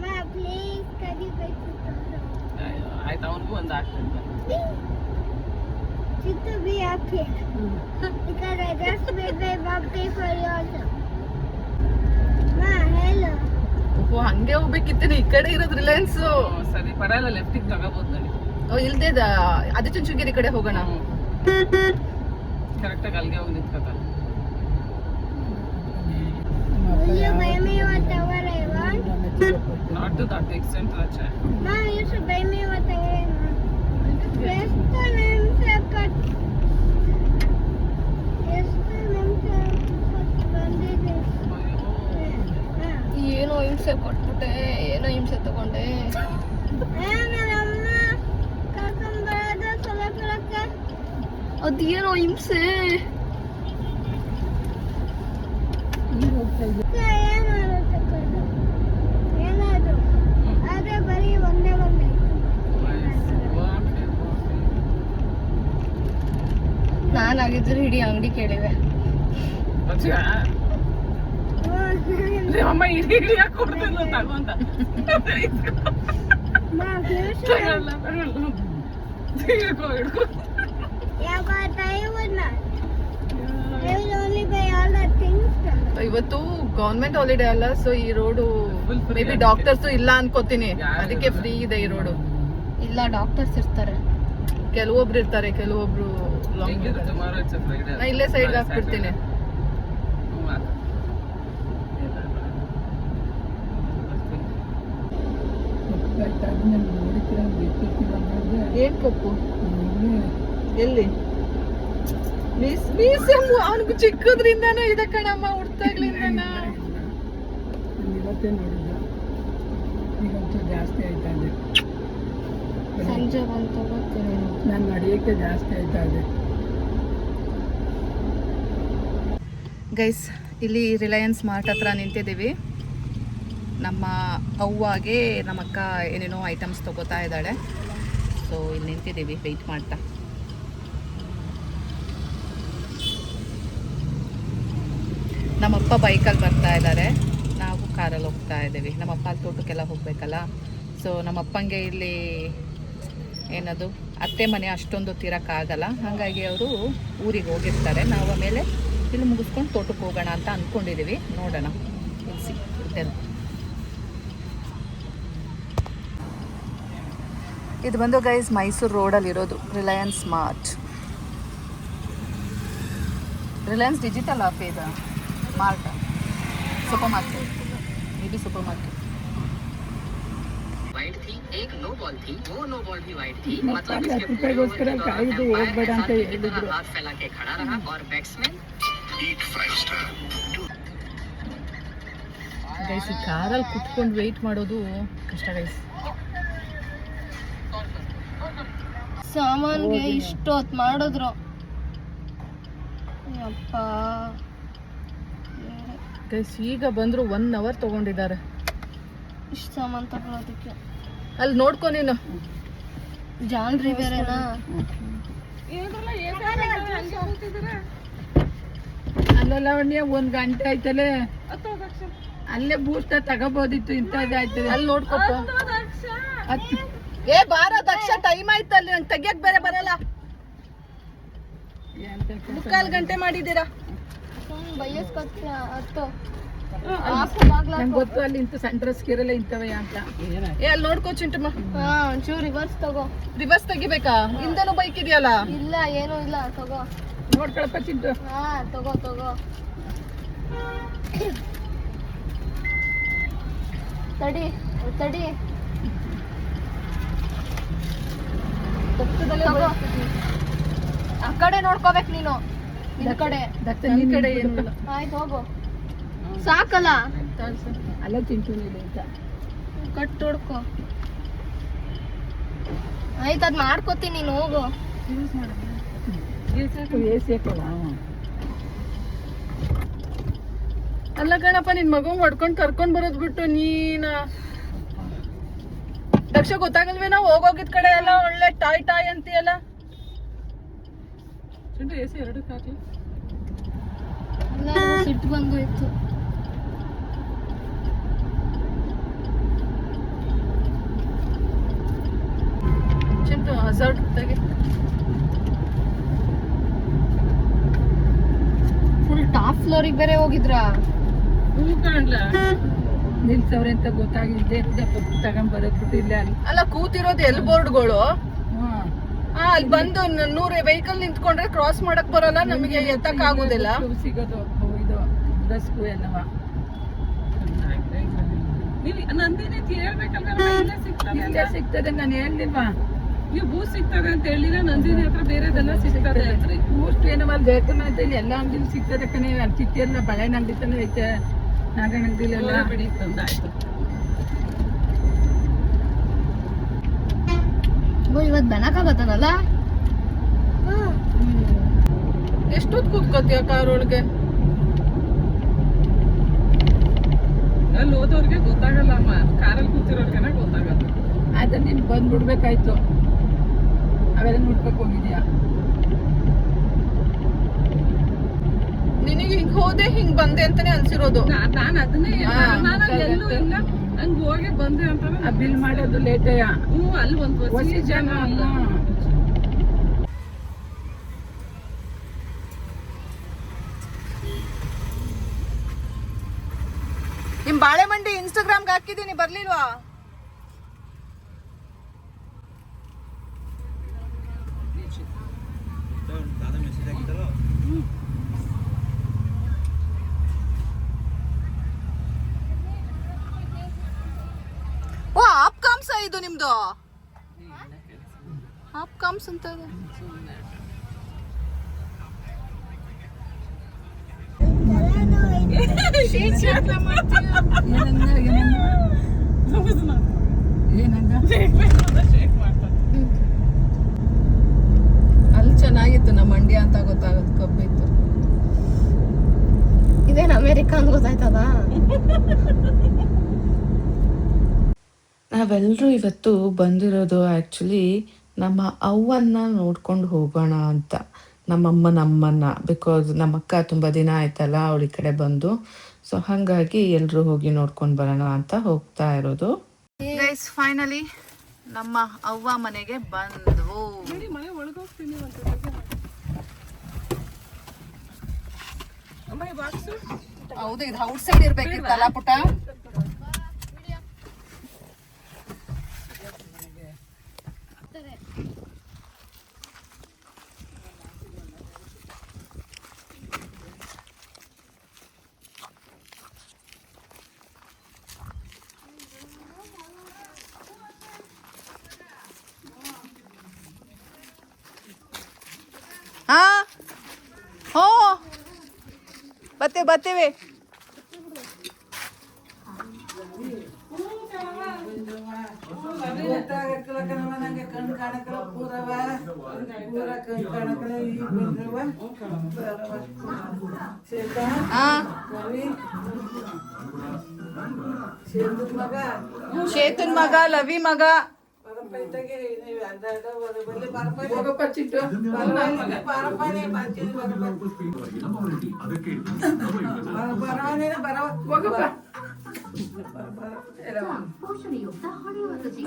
ಮಾ ಪ್ಲೀಸ್ ಕದಿಬೇಕು. ಆಯ್ತು, ಅವನಿಗೂ ಒಂದು ಆಗ್ತದೆ. To be happy because I just made my birthday for you also. Ma, hello. ಓ ಹಂಗೆ ಹಂಗೆ ಹೋಗ್ಬೇಕಿತ್ತೇನೆ, ಈ ಕಡೆ ಇರೋದು ರಿಲಯನ್ಸ್. ಸರಿ ಪರಲ್ಲ, ಲೆಫ್ಟಿಗೆ ತಗೋಬೋದು ನೋಡಿ. ಇಲ್ದೇ ಆದಿಚುಂಚನಗಿರಿ ಕಡೆ ಹೋಗೋಣ. ಕರೆಕ್ಟಾಗಿ ಅಲ್ಲಿಗೆ ಹೋಗಿ ನಿಂತ್ಕೊತ. Will you buy me whatever I want? Not to that extent ರಚೆ. Mom, you should buy me whatever I want. ಎಷ್ಟು ನಿಮಿಷ ಬಂದಿದೆ. ಏನೋ ಹಿಂಸೆ ಕೊಟ್ಬಿಟ್ಟೆ, ಏನೋ ಹಿಂಸೆ ತಗೊಂಡೆ. ನಮ್ಮಮ್ಮ ಕರ್ಕೊಂಬರೋದು ಸಲಕಲಕ್ಕೆ. ಅದೇನೋ ಹಿಂಸೆ. ಏನಾದ್ರು ಆದ್ರೆ ಬರೀ ಒಂದೇ ನಾನಾಗಿದ್ರೆ ಇಡೀ ಅಂಗಡಿ ಕೇಳಿವೆ. ಅಮ್ಮ ಇಡೀ ಯಾಕೆ ಕೊಡ್ತಿಲ್ಲ ತಗೊಂತ. ಹಿಡ್ಕೊ ಹಿಡ್ಕೊ. Yeah, but I would not. I will only buy all the things. ಇವತ್ತು ಗವರ್ಮೆಂಟ್ ಹಾಲಿಡೇ ಅಲ್ಲ, ಸೊ ಈ ರೋಡು ಮೇ ಬಿ ಡಾಕ್ಟರ್ಸ್ ಇಲ್ಲ ಅನ್ಕೋತೀನಿ, ಅದಕ್ಕೆ ಫ್ರೀ ಇದೆ ಈ ರೋಡು. ಇಲ್ಲ, ಡಾಕ್ಟರ್ಸ್ ಇರ್ತಾರೆ. ಕೆಲವೊಬ್ರು ಇರ್ತಾರೆ, ಕೆಲವೊಬ್ರು ಲಾಂಗ್. ಹೆಂಗಿದ್ರು tomorrow it's a Friday. ನಾ ಇಲ್ಲೇ ಸೈಡ್ ಹಾಕ್ಬಿಡ್ತೀನಿ. ಏನ್ ಪಪ್ಪು? ಎಲ್ಲಿ? ಅವನಿಗೂ ಚಿಕ್ಕದ್ರಿಂದಾನು ಇದೆ ಕಣಮ್ಮ, ಹುಡ್ತಾಗ್ಲಿಂದಾನ. ಈಗಂತೂ ಜಾಸ್ತಿ ಆಯ್ತಾ ಇದೆ. ಸಂಜೆ ಬಂದು ತಗೋತೀನಿ. ನಾನು ನಡೆಯೋಕ್ಕೆ ಜಾಸ್ತಿ ಆಯ್ತಾ ಇದೆ. ಗೈಸ್, ಇಲ್ಲಿ ರಿಲಯನ್ಸ್ ಮಾರ್ಟ್ ಹತ್ರ ನಿಂತಿದ್ದೀವಿ. ನಮ್ಮ ಅವ್ವಾಗೆ ನಮ್ಮಕ್ಕ ಏನೇನೋ ಐಟಮ್ಸ್ ತಗೋತಾ ಇದ್ದಾಳೆ. ಸೊ ಇಲ್ಲಿ ನಿಂತಿದ್ದೀವಿ ವೆಯ್ಟ್ ಮಾಡ್ತಾ. ನಮ್ಮಪ್ಪ ಬೈಕಲ್ಲಿ ಬರ್ತಾ ಇದ್ದಾರೆ, ನಾವು ಕಾರಲ್ಲಿ ಹೋಗ್ತಾ ಇದ್ದೀವಿ. ನಮ್ಮಪ್ಪ ಅಲ್ಲಿ ತೋಟಕ್ಕೆಲ್ಲ ಹೋಗಬೇಕಲ್ಲ. ಸೊ ನಮ್ಮಪ್ಪಂಗೆ ಇಲ್ಲಿ ಏನದು ಅತ್ತೆ ಮನೆ ಅಷ್ಟೊಂದು ತಿರಕ್ಕಾಗಲ್ಲ, ಹಾಗಾಗಿ ಅವರು ಊರಿಗೆ ಹೋಗಿರ್ತಾರೆ. ನಾವು ಆಮೇಲೆ ಇಲ್ಲಿ ಮುಗಿಸ್ಕೊಂಡು ತೋಟಕ್ಕೆ ಹೋಗೋಣ ಅಂತ ಅಂದ್ಕೊಂಡಿದ್ದೀವಿ. ನೋಡೋಣ ಇಲ್ಲಿ ಸಿಗ್ತೇನೆ. ಇದು ಬಂದು ಗೈಸ್ ಮೈಸೂರು ರೋಡಲ್ಲಿರೋದು ರಿಲಯನ್ಸ್ ಮಾರ್ಟ್. ರಿಲಯನ್ಸ್ ಡಿಜಿಟಲ್ ಆಫ್ ಇದೆ ಮಾರ್ಟ್, ಸೂಪರ್ ಮಾರ್ಕೆಟ್, ये भी सुपर मार्केट. वाइट थी, एक नो बॉल थी, वो नो बॉल भी वाइट थी. मतलब ₹10 इसके पूरे ओवर के दौरान ಕಾಯ್ದು ಹೋಗ್ಬೇಡ ಅಂತ ಹೇಳಿದ್ರು. हाथ फैला के खड़ा रहा और बैट्समैन ಗೈಸ್ ಈ ಕಾರಲ್ಲಿ ಕುತ್ಕೊಂಡು ವೆಯ್ಟ್ ಮಾಡೋದು ಕಷ್ಟ ಗೈಸ್. ಸಾಮಾನ್ಗೆ ಇಷ್ಟೊತ್ತು ಮಾಡಿದ್ರು. ಅಪ್ಪ ಗೈಸ್ ಈಗ ಬಂದ್ರು 1 hour ತಗೊಂಡಿದ್ದಾರೆ ಇಷ್ಟು ಸಾಮಾನು ತಗೊಳೋದಕ್ಕೆ. ಅಲ್ಲಿ ನೋಡ್ಕೊ ನೀನು. ಜಾನ್ರಿ ಬೇರೆನಾ? ಅಲ್ಲೆಲ್ಲ ಒಂದು ಗಂಟೆ ಆಯ್ತಲೆ, ಅಲ್ಲೇ ಬೂಸ್ಟ್ ತಗೋಬೋದಿತ್ತು, ಇಂಥದ್ದಾಯ್ತದೆ. ಅಲ್ಲಿ ನೋಡ್ಕೊಪ್ಪ. ಏ ಬಾರ ದಕ್ಷ, ಟೈಮ್ ಆಯ್ತಲ್ಲ, ನಂಗೆ ತೆಗಿಯಕ್ ಬೇರೆ ಬರಲ್ಲ. 3/4 ಗಂಟೆ ಮಾಡಿದ್ದೀರಾ. ಬೈಯಸ್ಕೊತ್ತ ಹತ್ತು ನಂಗೆ ಗೊತ್ತು ಅಲ್ಲಿ ಇಂಥ ಸಣ್ಣ ಡ್ರೆಸ್ ಇರಲ್ಲ ಇಂಥವೆ ಅಂತ. ಏ ಅಲ್ಲಿ ನೋಡ್ಕೋ ಚಿಂಟಮ್ಮ. ಒಂಚೂರು ರಿವರ್ಸ್ ತಗೋ. ರಿವರ್ಸ್ ತೆಗಿಬೇಕಾ? ಹಿಂದೆನೂ ಬೈಕ್ ಇದೆಯಲ್ಲ. ಇಲ್ಲ, ಏನೂ ಇಲ್ಲ, ತಗೋ. ನೋಡ್ಕೊಳಪ್ಪ ಚಿಂಟು. ತಗೋ ತಗೋ. ತಡಿ ತಡಿ. ತಗೋ. ಆ ಕಡೆ ನೋಡ್ಕೋಬೇಕು ನೀನು, ನಿನ್ ಕಡೆ. ನಿನ್ ಕಡೆ ಏನು? ಆಯ್ತು ಹೋಗು. ಸಾಕಲ್ಲ, ಅಲ್ಲ ಚಿಂಟು ಅಂತ ಕಟ್ ಹೊಡ್ಕೊ. ಆಯ್ತು, ಅದ್ ಮಾಡ್ಕೋತೀನಿ, ನೀನು ಹೋಗು. ಎಸಿ ಹಾಕಲ್ಲ. ಅಲ್ಲ ಕಣಪ್ಪ, ನಿನ್ ಮಗು ಹೊಡ್ಕೊಂಡ್ ಕರ್ಕೊಂಡ್ ಬರೋದ್ ಬಿಟ್ಟು ನೀನ ದಕ್ಷ ಗೊತ್ತಾಗಲ್ವೇನಾ? ಹೋಗೋಗಿದ್ ಕಡೆ ಎಲ್ಲ ಒಳ್ಳೆ ಟಾಯ್ ಟಾಯ್ ಅಂತೀಯಲ್ಲ. ಎಸಿ 2 ಹಾಕಿ. ಸಿಟ್ಟು ಬಂದೋಯ್ತು. ಚಿಂಟು ಹಜಾರ್ಡ್ ತೆಗಿ. ಫುಲ್ ಟಾಪ್ ಫ್ಲೋರಿಗೆ ಬೇರೆ ಹೋಗಿದ್ರಾ? ಹೂ ಕಾಣ್ಲ ನಿಲ್ಸವ್ರೆ ಅಂತ ಗೊತ್ತಾಗಿದ್ದೆ ತಗೊಂಡ್ಬರೋದ್ಬಿಟ್ಟು ಇಲ್ಲ ಅಲ್ಲಿ. ಅಲ್ಲ ಕೂತಿರೋದು ಎಲ್ ಬೋರ್ಡ್ಗಳು ಹ್ಮ್. ಅಲ್ಲಿ ಬಂದು 100 ವೆಹಿಕಲ್ ನಿಂತ್ಕೊಂಡ್ರೆ ಕ್ರಾಸ್ ಮಾಡಕ್ ಬರಲ್ಲ, ನಮಗೆ ಎತ್ತಕ್ ಆಗುದಿಲ್ಲ. ಸಿಗೋದು ಇದು ಬಸ್ಗೂ ಎಲ್ಲವ ನೀವು ನಂದೇನೆ ಹೇಳ್ಬೇಕಲ್ಲ, ಇಲ್ಲೇ ಸಿಗ್ತದೆ ಇಲ್ಲೇ ಸಿಗ್ತದೆ. ನಾನು ಹೇಳಿಲ್ವಾ ನೀವು ಬೂ ಸಿಗ್ತದೆ ಅಂತ ಹೇಳಿದ್ರೆ ನಂದಿನಿ ಹತ್ರ ಬೇರೆದೆಲ್ಲ ಸಿಗ್ತದೆ ಅಂದ್ರಿ. ಬೂಸ್ಟ್ ಏನೋ ಅಲ್ಲಿ ಬೇಕು ಅಂತ ಎಲ್ಲ ಅಂಗಡಿಲಿ ಸಿಗ್ತದೆ ಕಣೆ. ಅಲ್ಲಿ ಚಿಟ್ಟಿಯೆಲ್ಲ ಬಳೆಹಣ್ಣು ಅಂಗಡಿ ತಾನೆ ಐತೆ, ನಾಗಣ್ಣ ಅಂಗಡಿಲೆಲ್ಲ. ಬಿಡಿ ತಂದಾಯ್ತು. ಇವತ್ತು ಬೆನಕಾಗತ್ತದಲ್ಲ. ಎಷ್ಟೊತ್ತು ಕೂತ್ಕೋತೀಯ ಕಾರ್ ಒಳಗೆ? ಅಲ್ಲಿ ಹೋದವ್ರಿಗೆ ಗೊತ್ತಾಗಲ್ಲ ಅಮ್ಮ, ಕಾರಲ್ಲಿ ಕೂತಿರೋರ್ಗೆನ ಗೊತ್ತಾಗಲ್ಲ. ಆದ್ರೆ ನೀನು ಬಂದ್ಬಿಡ್ಬೇಕಾಯ್ತು, ಅವೆಲ್ಲ ನೋಡ್ಬೇಕು ಹೋಗಿದ್ಯಾ? ನಿನಗೆ ಹಿಂಗ್ ಹೋದೆ ಹಿಂಗ್ ಬಂದೆ ಅಂತಾನೆ ಅನ್ಸಿರೋದು. ನಾನು ಅದನ್ನೇ ನಾನು ಎಲ್ಲೂ ಇಲ್ಲ, ಹಂಗ ಹೋಗಿ ಬಂದೆ ಅಂತಾನೆ. ಆ ಬಿಲ್ ಮಾಡೋದು ಲೇಟಯ್ಯ. ಅಲ್ಲಿ ಒಂದು ಹೊಸ ಜನ ಅಲ್ಲ. ನಿಮ್ ಬಾಳೆ ಮಂಡಿ ಇನ್ಸ್ಟಾಗ್ರಾಮ್ಗೆ ಹಾಕಿದೀನಿ, ಬರ್ಲಿಲ್ವಾ? ಓ ಆಪ್ ಕಾಮ್ಸ ಇದು ನಿಮ್ದು? ಆಪ್ ಕಾಮ್ಸ್ ಅಂತ ಇದೆ. ಅಲ್ಲಿ ಚೆನ್ನಾಗಿತ್ತು ನಮ್ಮ ಮಂಡ್ಯ ಅಂತ ಗೊತ್ತಾಗುತ್ತೆ, ಕಬ್ಬಿತ್ತು. ಇದೇನು ಅಮೇರಿಕಾ ಅಂತ ಗೊತ್ತಾಯ್ತದ? ನಾವೆಲ್ಲರೂ ಇವತ್ತು ಬಂದಿರೋದು ಆ್ಯಕ್ಚುಲಿ ನಮ್ಮ ಅವ್ವನ್ನ ನೋಡ್ಕೊಂಡು ಹೋಗೋಣ ಅಂತ, ನಮ್ಮಮ್ಮನ. ಬಿಕಾಸ್ ನಮ್ಮ ಅಕ್ಕ ತುಂಬ ದಿನ ಆಯ್ತಲ್ಲ ಅವಳ ಈ ಕಡೆ ಬಂದು. ಸೊ ಹಾಗಾಗಿ ಎಲ್ಲರೂ ಹೋಗಿ ನೋಡ್ಕೊಂಡು ಬರೋಣ ಅಂತ ಹೋಗ್ತಾ ಇರೋದು. ಗೈಸ್ ಫೈನಲಿ ನಮ್ಮ ಅವ್ವ ಮನೆಗೆ ಬಂದ್ವು. ಮನೆ ಒಳಗೋಗ್ತೀನಿ ಅಮ್ಮ. ಈ ಬಾಕ್ಸು ಹೌದು, ಇದು ಔಟ್ ಸೈಡ್ ಇರ್ಬೇಕಿತ್ತಲ್ಲ ಪುಟ. ಹಾ ಹೋ ಬರ್ತೇವೆ. ಚೇತನ್ ಮಗ, ಲವಿ ಮಗ.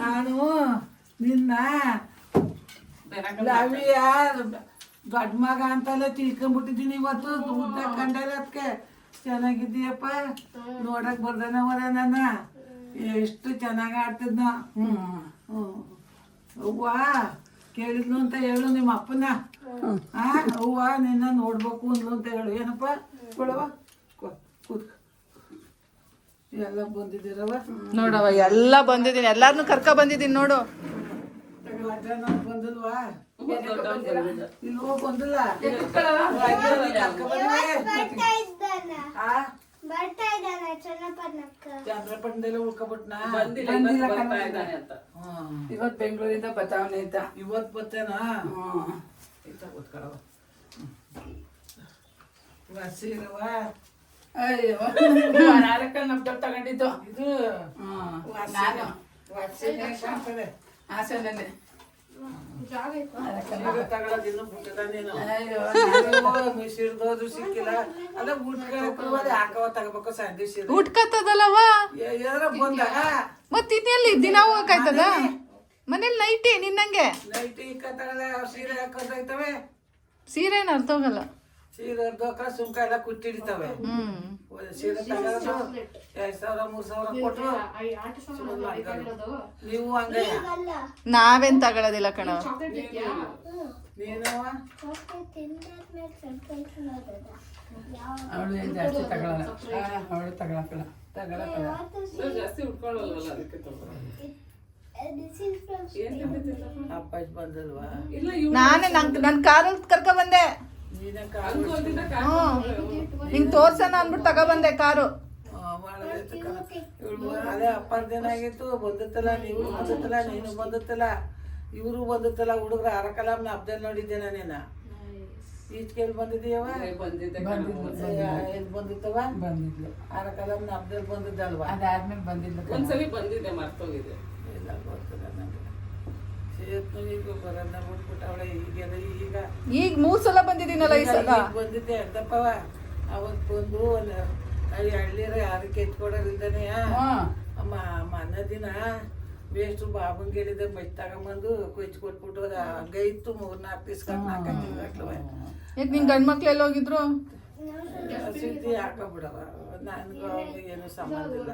ನಾನು ನಿನ್ನ ಲವಿಯ ದೊಡ್ಡ ಮಗ ಅಂತೆಲ್ಲ ತಿಳ್ಕೊಂಡ್ಬಿಟ್ಟಿದ್ದೀನಿ ಇವತ್ತು. ಉದ್ದ ಕಂಡಲ್ಲ ಅದಕ್ಕೆ. ಚೆನ್ನಾಗಿದ್ದೀಯಪ್ಪ, ನೋಡಕ್ ಬರ್ದನವರ ನನ್ನ ಎಷ್ಟು ಚೆನ್ನಾಗಿ ಆಡ್ತಿದ್ನ. ಅವ್ವ ಕೇಳಿದ್ನು ಅಂತ ಹೇಳು ನಿಮ್ಮ ಅಪ್ಪನ. ಅವ್ವ ನಿನ್ನ ನೋಡ್ಬೇಕು ಅಂದ್ಲು ಅಂತ ಹೇಳು. ಏನಪ್ಪ ಕೊಡವ, ಕೂತ್ಕ. ಎಲ್ಲ ಬಂದಿದ್ದೀರವ ನೋಡವ, ಎಲ್ಲ ಬಂದಿದ್ದೀನಿ, ಎಲ್ಲಾರನು ಕರ್ಕ ಬಂದಿದ್ದೀನಿ ನೋಡು. ಬಂದಿಲ್ವಾ? ಇಲ್ವೋ ಬಂದಿಲ್ಲ. ಚಂದ್ರಪಟ್ಟಣದಲ್ಲೇ ಉಳ್ಕೊಬಿಟ್ನಾ? ಇವತ್ತು ಬೆಂಗಳೂರಿಂದ ಬತ್ತಾವನೆ ಆಯ್ತಾ? ಇವತ್ತು ಬತ್ತೇನಾ? ಸೀರವ ಅಯ್ಯೋ ನಮ್ದು ತಗೊಂಡಿದ್ದು ಇದು. ನಾನು ಹಾಸನಲ್ಲಿ ಮಿಸಿರ್ದೋದು ಸಿಕ್ಕಿಲ್ಲ. ಅಲ್ಲ ಹಾಕವ ತಗೋಬೇಕು ಸಂದೇಶ ಉಟ್ಕತ್ತದಲ್ಲವ ಬಂದಾಗ ಮತ್ ಇನ್ನೆಲ್ಲಿ ದಿನ ಹೋಗಕ್ಕಾಯ್ತದ? ಮನೇಲಿ ನೈಟಿ ನಿನ್ನಂಗೆ ನೈಟಿ ತಗೊಳ್ಳ. ಸೀರೆ ಹಾಕೋದೈತವೆ. ಸೀರೆ ಏನು ಅರ್ಥ ಹೋಗಲ್ಲ. ಸೀರೆ ಹರ್ದೋಕ ಸುಮ್ಕ ಎಲ್ಲ ಕುಟ್ಟಿಡ್ತವೆ. ಸೀರೆ ತಗೋದು 2,000 3,000 ಕೊಟ್ಟು ನೀವು ಹಂಗೆ ನಾವೇನ್ ತಗೊಳ್ಳೋದಿಲ್ಲ ಕಣ. ನೀನು ಅವಳು ಏನು ಜಾಸ್ತಿ ತಗೊಳಲ್ಲ, ಅವಳು ತಗೊಳಕ್ಕಲ್ಲ. ಜಾಸ್ತಿ ಉಟ್ಕೊಳ್ಳಲ್ವಲ್ಲ ಅದಕ್ಕೆ ಅಪ್ಪಾಜಿ ಬಂದಲ್ವಾ? ನಾನೇ ನನ್ ಕಾರಲ್ಲಿ ಕರ್ಕ ಬಂದೆ. ನೀನೇ ಕಾರು ನಿಂಗೆ ತೋರ್ಸೋಣ ಅಂದ್ಬಿಟ್ಟು ತಗೊಬಂದೆ ಕಾರು. ಅದೇ ಅಪ್ಪನ ಆಗಿತ್ತು. ಬಂದತ್ತಲ್ಲ, ನೀವು ಬಂದತ್ತಲ್ಲ, ನೀನು ಬಂದತ್ತಲ್ಲ, ಇವರು ಬಂದತ್ತಲ್ಲ. ಹುಡುಗರು ಅರಕಲಾಮ್ನ ಹಬ್ಬದಲ್ಲಿ ನೋಡಿದ್ದೆ ನಾನೇನ. ಈಚೆಗೆ ಬಂದಿದ್ದೀಯವ? ಎಲ್ಲಿ ಬಂದಿತ್ತವ? ಬಂದಿದ್ಲು. ಅರಕಲಾಮ್ನ ಹಬ್ಬದಲ್ಲಿ ಬಂದಿದ್ದಲ್ವಾ? ಅದಾದ್ಮೇಲೆ ಬಂದಿಲ್ಲ. ಒಂದ್ಸಲಿ ಬಂದಿದ್ದೆ, ಮರ್ತೋಗಿದೆ. ಇಲ್ಲ ಗೊತ್ತಿಲ್ಲ ನನಗೆ. ಈಗ ಬರೋಣ ಬಿಟ್ಬಿಟ್ಟು ಅವಳೆ ಈಗೆಲ್ಲ ಈಗ 3 ಸಲ ಬಂದಿದ್ದೀನಲ್ಲ ಈ ಸಲ. ಬಂದಿದ್ದೆ ಅರ್ಧಪ್ಪವ. ಅವತ್ತು ಬಂದು ಒಂದು ಹಳ್ಳಿರ ಯಾರಕ್ಕೆ ಎತ್ಕೊಡೋದಿದ್ದಾನೆ. ಮನ್ನ ದಿನ ವೇಸ್ಟ್ರು ಬಾಬಂಗೆ ಹೇಳಿದೆ ಮೈ ತಗೊಂಬಂದು ಕೊಚ್ಚಿ ಕೊಟ್ಬಿಟ್ಟು ಅದ ಹಂಗೆ ಇತ್ತು. 3-4 ದಿವ್ಸ 4 ತಿಂಗಳು ಯಾಕೆ ನಿನ್ ಗಂಡ್ ಮಕ್ಳು ಎಲ್ಲ ಹೋಗಿದ್ರು? ಸುದ್ದಿ ಹಾಕೋಬಿಡವ. ನನಗೂ ಅವ್ರಿಗೆ ಏನೂ ಸಂಬಂಧ ಇಲ್ಲ.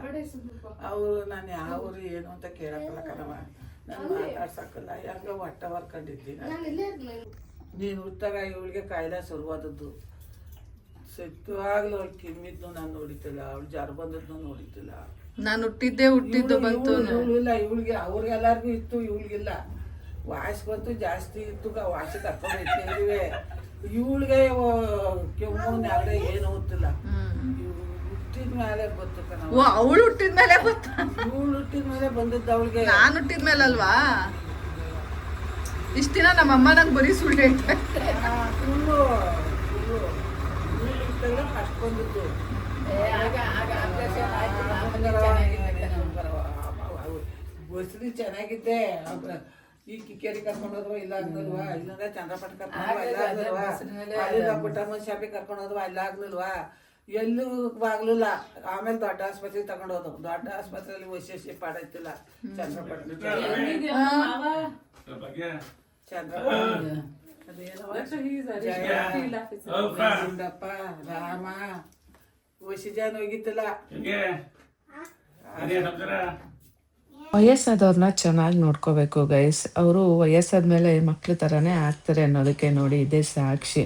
ಅವರು ನಾನು ಯಾವರು ಏನು ಅಂತ ಕೇಳಕ್ಕಲ್ಲ ಕಣವ. ನಾನು ಮಾತಾಡ್ಸಕ್ಕಲ್ಲ. ಹೆಂಗ ಹೊಟ್ಟೆ ಹೊರ್ಕೊಂಡಿದ್ದೀನಿ. ನೀನು ಹುಟ್ಟಾಗ ಇವಳಿಗೆ ಕಾಯಿಲೆ ಶುರುವಾದದ್ದು. ಸತ್ಯವಾಗ್ಲೂ ಅವಳು ಕಿಮ್ಮಿದ್ನು ನಾನು ನೋಡಿತಿಲ್ಲ, ಅವಳು ಜರ ಬಂದದ್ನು ನೋಡಿತಿಲ್ಲ. ನಾನು ಹುಟ್ಟಿದ್ದು ಬಂತು. ಇಲ್ಲ ಇವಳಿಗೆ, ಅವ್ರಿಗೆಲ್ಲರಿಗೂ ಇತ್ತು, ಇವಳಿಗಿಲ್ಲ. ವಾಯ್ಸ್ ಬಂತು ಜಾಸ್ತಿ ಇತ್ತು. ವಾಸಿ ಕರ್ಕೊಂಡು ಇಟ್ಟಿವೆ. ಇವಳಿಗೆ ಕೆಮ್ಮು ನೆಗಡೆ ಏನು ಗೊತ್ತಿಲ್ಲ. ಹುಟ್ಟಿದ ಮೇಲೆ ಗೊತ್ತು ಕಣ. ಅವಳು ಹುಟ್ಟಿದ್ಮೇಲೆ ಗೊತ್ತಾ? ಇವಳು ಹುಟ್ಟಿದ ಮೇಲೆ ಬಂದದ್ದು ಅವಳಿಗೆ. ನಾನು ಹುಟ್ಟಿದ್ಮೇಲೆ ಅಲ್ವಾ? ಇಷ್ಟ ದಿನ ನಮ್ಮಮ್ಮ ನಂಗೆ ಬರೀ ಸುಳ್ಳು ಹೇಳ್ತಾರೆ. ಸುಳ್ಳು ಫಸ್ಟ್ ಬಂದದ್ದು. ಬಸ್ಲಿ ಚೆನ್ನಾಗಿದ್ದೆ. ಈ ಕಿಕ್ಕೇರಿ ಕರ್ಕೊಂಡು ಹೋದ್ವ ಇಲ್ಲ ಆಗ್ನಲ್ವಾ? ಇಲ್ಲಂದ್ರೆ ಚಂದ್ರಪಟ್ಟ ಕರ್ಕೊಂಡು ಇಲ್ಲ ಆಗ್ನಲ್ವಾ? ಅಲ್ಲಿಂದ ಪುಟ್ಟಮ್ಮನ ಶಾಪಿಗೆ ಕರ್ಕೊಂಡು ಹೋದ್ವ ಇಲ್ಲ ಆಗ್ನಲ್ವಾ? ಎಲ್ಲೂ ಆಗ್ಲಿಲ್ಲ. ಆಮೇಲೆ ದೊಡ್ಡ ಆಸ್ಪತ್ರೆಗೆ ತಗೊಂಡು ಹೋದ್ವು. ದೊಡ್ಡ ಆಸ್ಪತ್ರೆಯಲ್ಲಿ ವೈಶೇಷಿ ಪಾಡೈತಿಲ್ಲ. ಚಂದ್ರಪಟ್ಟಣ ಚಂದ್ರಪ್ಪ ರಾಮ ವೈಶಿಜಾನ್ ಹೋಗಿತ್ತಿಲ್ಲ. ವಯಸ್ಸಾದವ್ರನ್ನ ಚೆನ್ನಾಗಿ ನೋಡ್ಕೋಬೇಕು ಗೈಸ್. ಅವರು ವಯಸ್ಸಾದ್ಮೇಲೆ ಮಕ್ಳ ಥರನೇ ಆಗ್ತಾರೆ ಅನ್ನೋದಕ್ಕೆ ನೋಡಿ ಇದೇ ಸಾಕ್ಷಿ.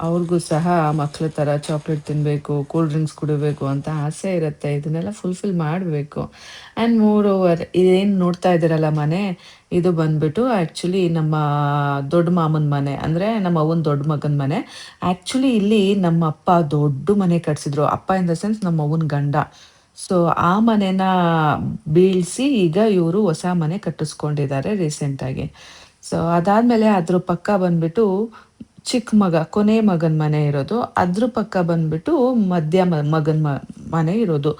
ಅವ್ರಿಗೂ ಸಹ ಮಕ್ಳ ಥರ ಚಾಕ್ಲೇಟ್ ತಿನ್ನಬೇಕು, ಕೂಲ್ ಡ್ರಿಂಕ್ಸ್ ಕುಡಿಬೇಕು ಅಂತ ಆಸೆ ಇರುತ್ತೆ. ಇದನ್ನೆಲ್ಲ ಫುಲ್ಫಿಲ್ ಮಾಡಬೇಕು. ಆ್ಯಂಡ್ ಮೋರ್ ಓವರ್ ಇದೇನು ನೋಡ್ತಾ ಇದ್ದೀರಲ್ಲ ಮನೆ, ಇದು ಬಂದ್ಬಿಟ್ಟು ಆ್ಯಕ್ಚುಲಿ ನಮ್ಮ ದೊಡ್ಡ ಮಾಮನ ಮನೆ, ಅಂದರೆ ನಮ್ಮ ಅವ್ವನ ದೊಡ್ಡ ಮಗನ ಮನೆ. ಆ್ಯಕ್ಚುಲಿ ಇಲ್ಲಿ ನಮ್ಮ ಅಪ್ಪ ದೊಡ್ಡ ಮನೆ ಕಟ್ಸಿದ್ರು. ಅಪ್ಪ ಇನ್ ದ ಸೆನ್ಸ್ ನಮ್ಮ ಅವ್ವನ ಗಂಡ. ಸೊ ಆ ಮನೆನ ಬೀಳಿಸಿ ಈಗ ಇವರು ಹೊಸ ಮನೆ ಕಟ್ಟಿಸ್ಕೊಂಡಿದ್ದಾರೆ ರೀಸೆಂಟಾಗಿ. ಸೊ ಅದಾದಮೇಲೆ ಅದ್ರ ಪಕ್ಕ ಬಂದ್ಬಿಟ್ಟು ಚಿಕ್ಕ ಮಗ, ಕೊನೆ ಮಗನ ಮನೆ ಇರೋದು. ಅದ್ರ ಪಕ್ಕ ಬಂದ್ಬಿಟ್ಟು ಮಧ್ಯ ಮಗನ ಮನೆ ಇರೋದು.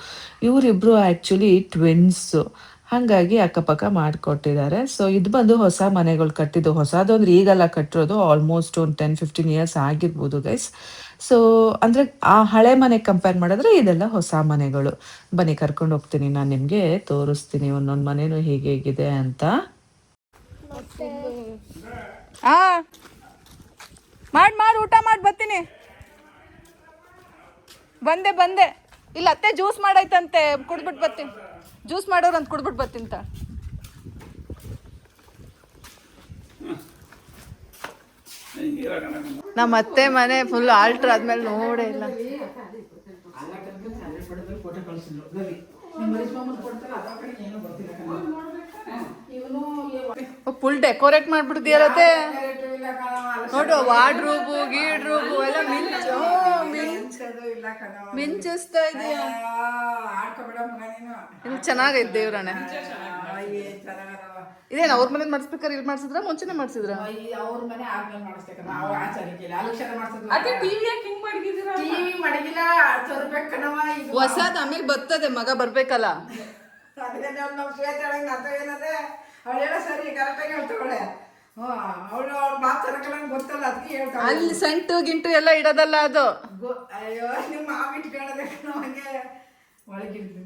ಇವರಿಬ್ರು ಆ್ಯಕ್ಚುಲಿ ಟ್ವಿನ್ಸು. ಹಾಗಾಗಿ ಅಕ್ಕಪಕ್ಕ ಮಾಡಿಕೊಟ್ಟಿದ್ದಾರೆ. ಸೊ ಇದು ಬಂದು ಹೊಸ ಮನೆಗಳು ಕಟ್ಟಿದ್ದು. ಹೊಸದು ಅಂದ್ರೆ ಈಗೆಲ್ಲ ಕಟ್ಟಿರೋದು ಆಲ್ಮೋಸ್ಟ್ ಒಂದು 10-15 ಇಯರ್ಸ್ ಆಗಿರ್ಬೋದು ಗೈಸ್. ಸೊ ಅಂದರೆ ಆ ಹಳೆ ಮನೆಗೆ ಕಂಪೇರ್ ಮಾಡಿದ್ರೆ ಇದೆಲ್ಲ ಹೊಸ ಮನೆಗಳು. ಬನ್ನಿ ಕರ್ಕೊಂಡು ಹೋಗ್ತೀನಿ, ನಾನು ನಿಮಗೆ ತೋರಿಸ್ತೀನಿ ಒಂದೊಂದು ಮನೆಯೂ ಹೇಗಿದೆ ಅಂತ. ಮಾಡಿ ಊಟ ಮಾಡಿ ಬರ್ತೀನಿ. ಬಂದೆ ಇಲ್ಲ ಅತ್ತೆ ಜ್ಯೂಸ್ ಮಾಡೈತಂತೆ, ಕುಡ್ಬಿಟ್ಟು ಬರ್ತೀನಿ. ಜ್ಯೂಸ್ ಮಾಡೋರು ಅಂತ ಕುಡ್ಬಿಟ್ಟು ಬರ್ತೀನಿ ತ. ನಮ್ಮ ಅತ್ತೆ ಮನೆ ಫುಲ್ ಆಲ್ಟ್ರ್ ಆದ್ಮೇಲೆ ನೋಡೇ ಇಲ್ಲ. ಫುಲ್ ಡೆಕೋರೇಟ್ ಮಾಡ್ಬಿಡ್ತೀಯರತ್ತೆ. ನೋಡು ವಾರ್ಡ್ರೋಬು ಗೀಡ್ರೋಬು ಎಲ್ಲ ಮಿಂಚಿಸ್ತಾ ಇದೆಯಾ. ಇಲ್ಲಿ ಚೆನ್ನಾಗೈತೆ ದೇವ್ರನೆ. ಇದೇನು ಅವ್ರ ಮನೆ ಮಾಡಿಸ್ಬೇಕಾರೆ ಇಲ್ಲಿ ಮಾಡ್ಸಿದ್ರ ಮುಂಚೆನೆ ಮಾಡ್ಸಿದ್ರ? ಅವ್ರ ಮನೆ ಆದ್ಮೇಲೆ ಮಾಡಿಸ್ಬೇಕ ನಾವು ಆಚಾರಕ್ಕಿಲ್ಲ. ಅಲಕ್ಷಣ ಮಾಡಿಸಿದ್ರು. ಅದೇ ಟಿವಿ ಯಾಕೆ ಹಿಂಗ್ ಮಡಗಿದಿರ? ಟಿವಿ ಮಡಗಿಲ್ಲ, ತರಬೇಕನವ. ಹೊಸದ್ ಆಮೇಲೆ ಬರ್ತದೆ, ಮಗ ಬರ್ಬೇಕಲ್ಲ. ನಮ್ಮ ಶ್ವೇತ ಅರ್ಥ ಏನದೆ ಅವಳೆಲ್ಲ ಸರಿ ಕರೆಕ್ಟಾಗಿ ಹೇಳ್ತಾಳೆ. ಅವಳು ಅವ್ರ ಮಾತು ತರಕಲ್ಲ ಗೊತ್ತಲ್ಲ, ಅದಕ್ಕೆ ಹೇಳ್ತಾಳೆ. ಅಲ್ಲಿ ಸೆಂಟು ಗಿಂಟು ಎಲ್ಲ ಇಡೋದಲ್ಲ ಅದು. ಅಯ್ಯೋ ನಿಮ್ಮ ಮಾವು ಇಟ್ಕೊಳ್ಳೋದೆ ನಮಗೆ ಒಳಗಿರ್ತೀವಿ.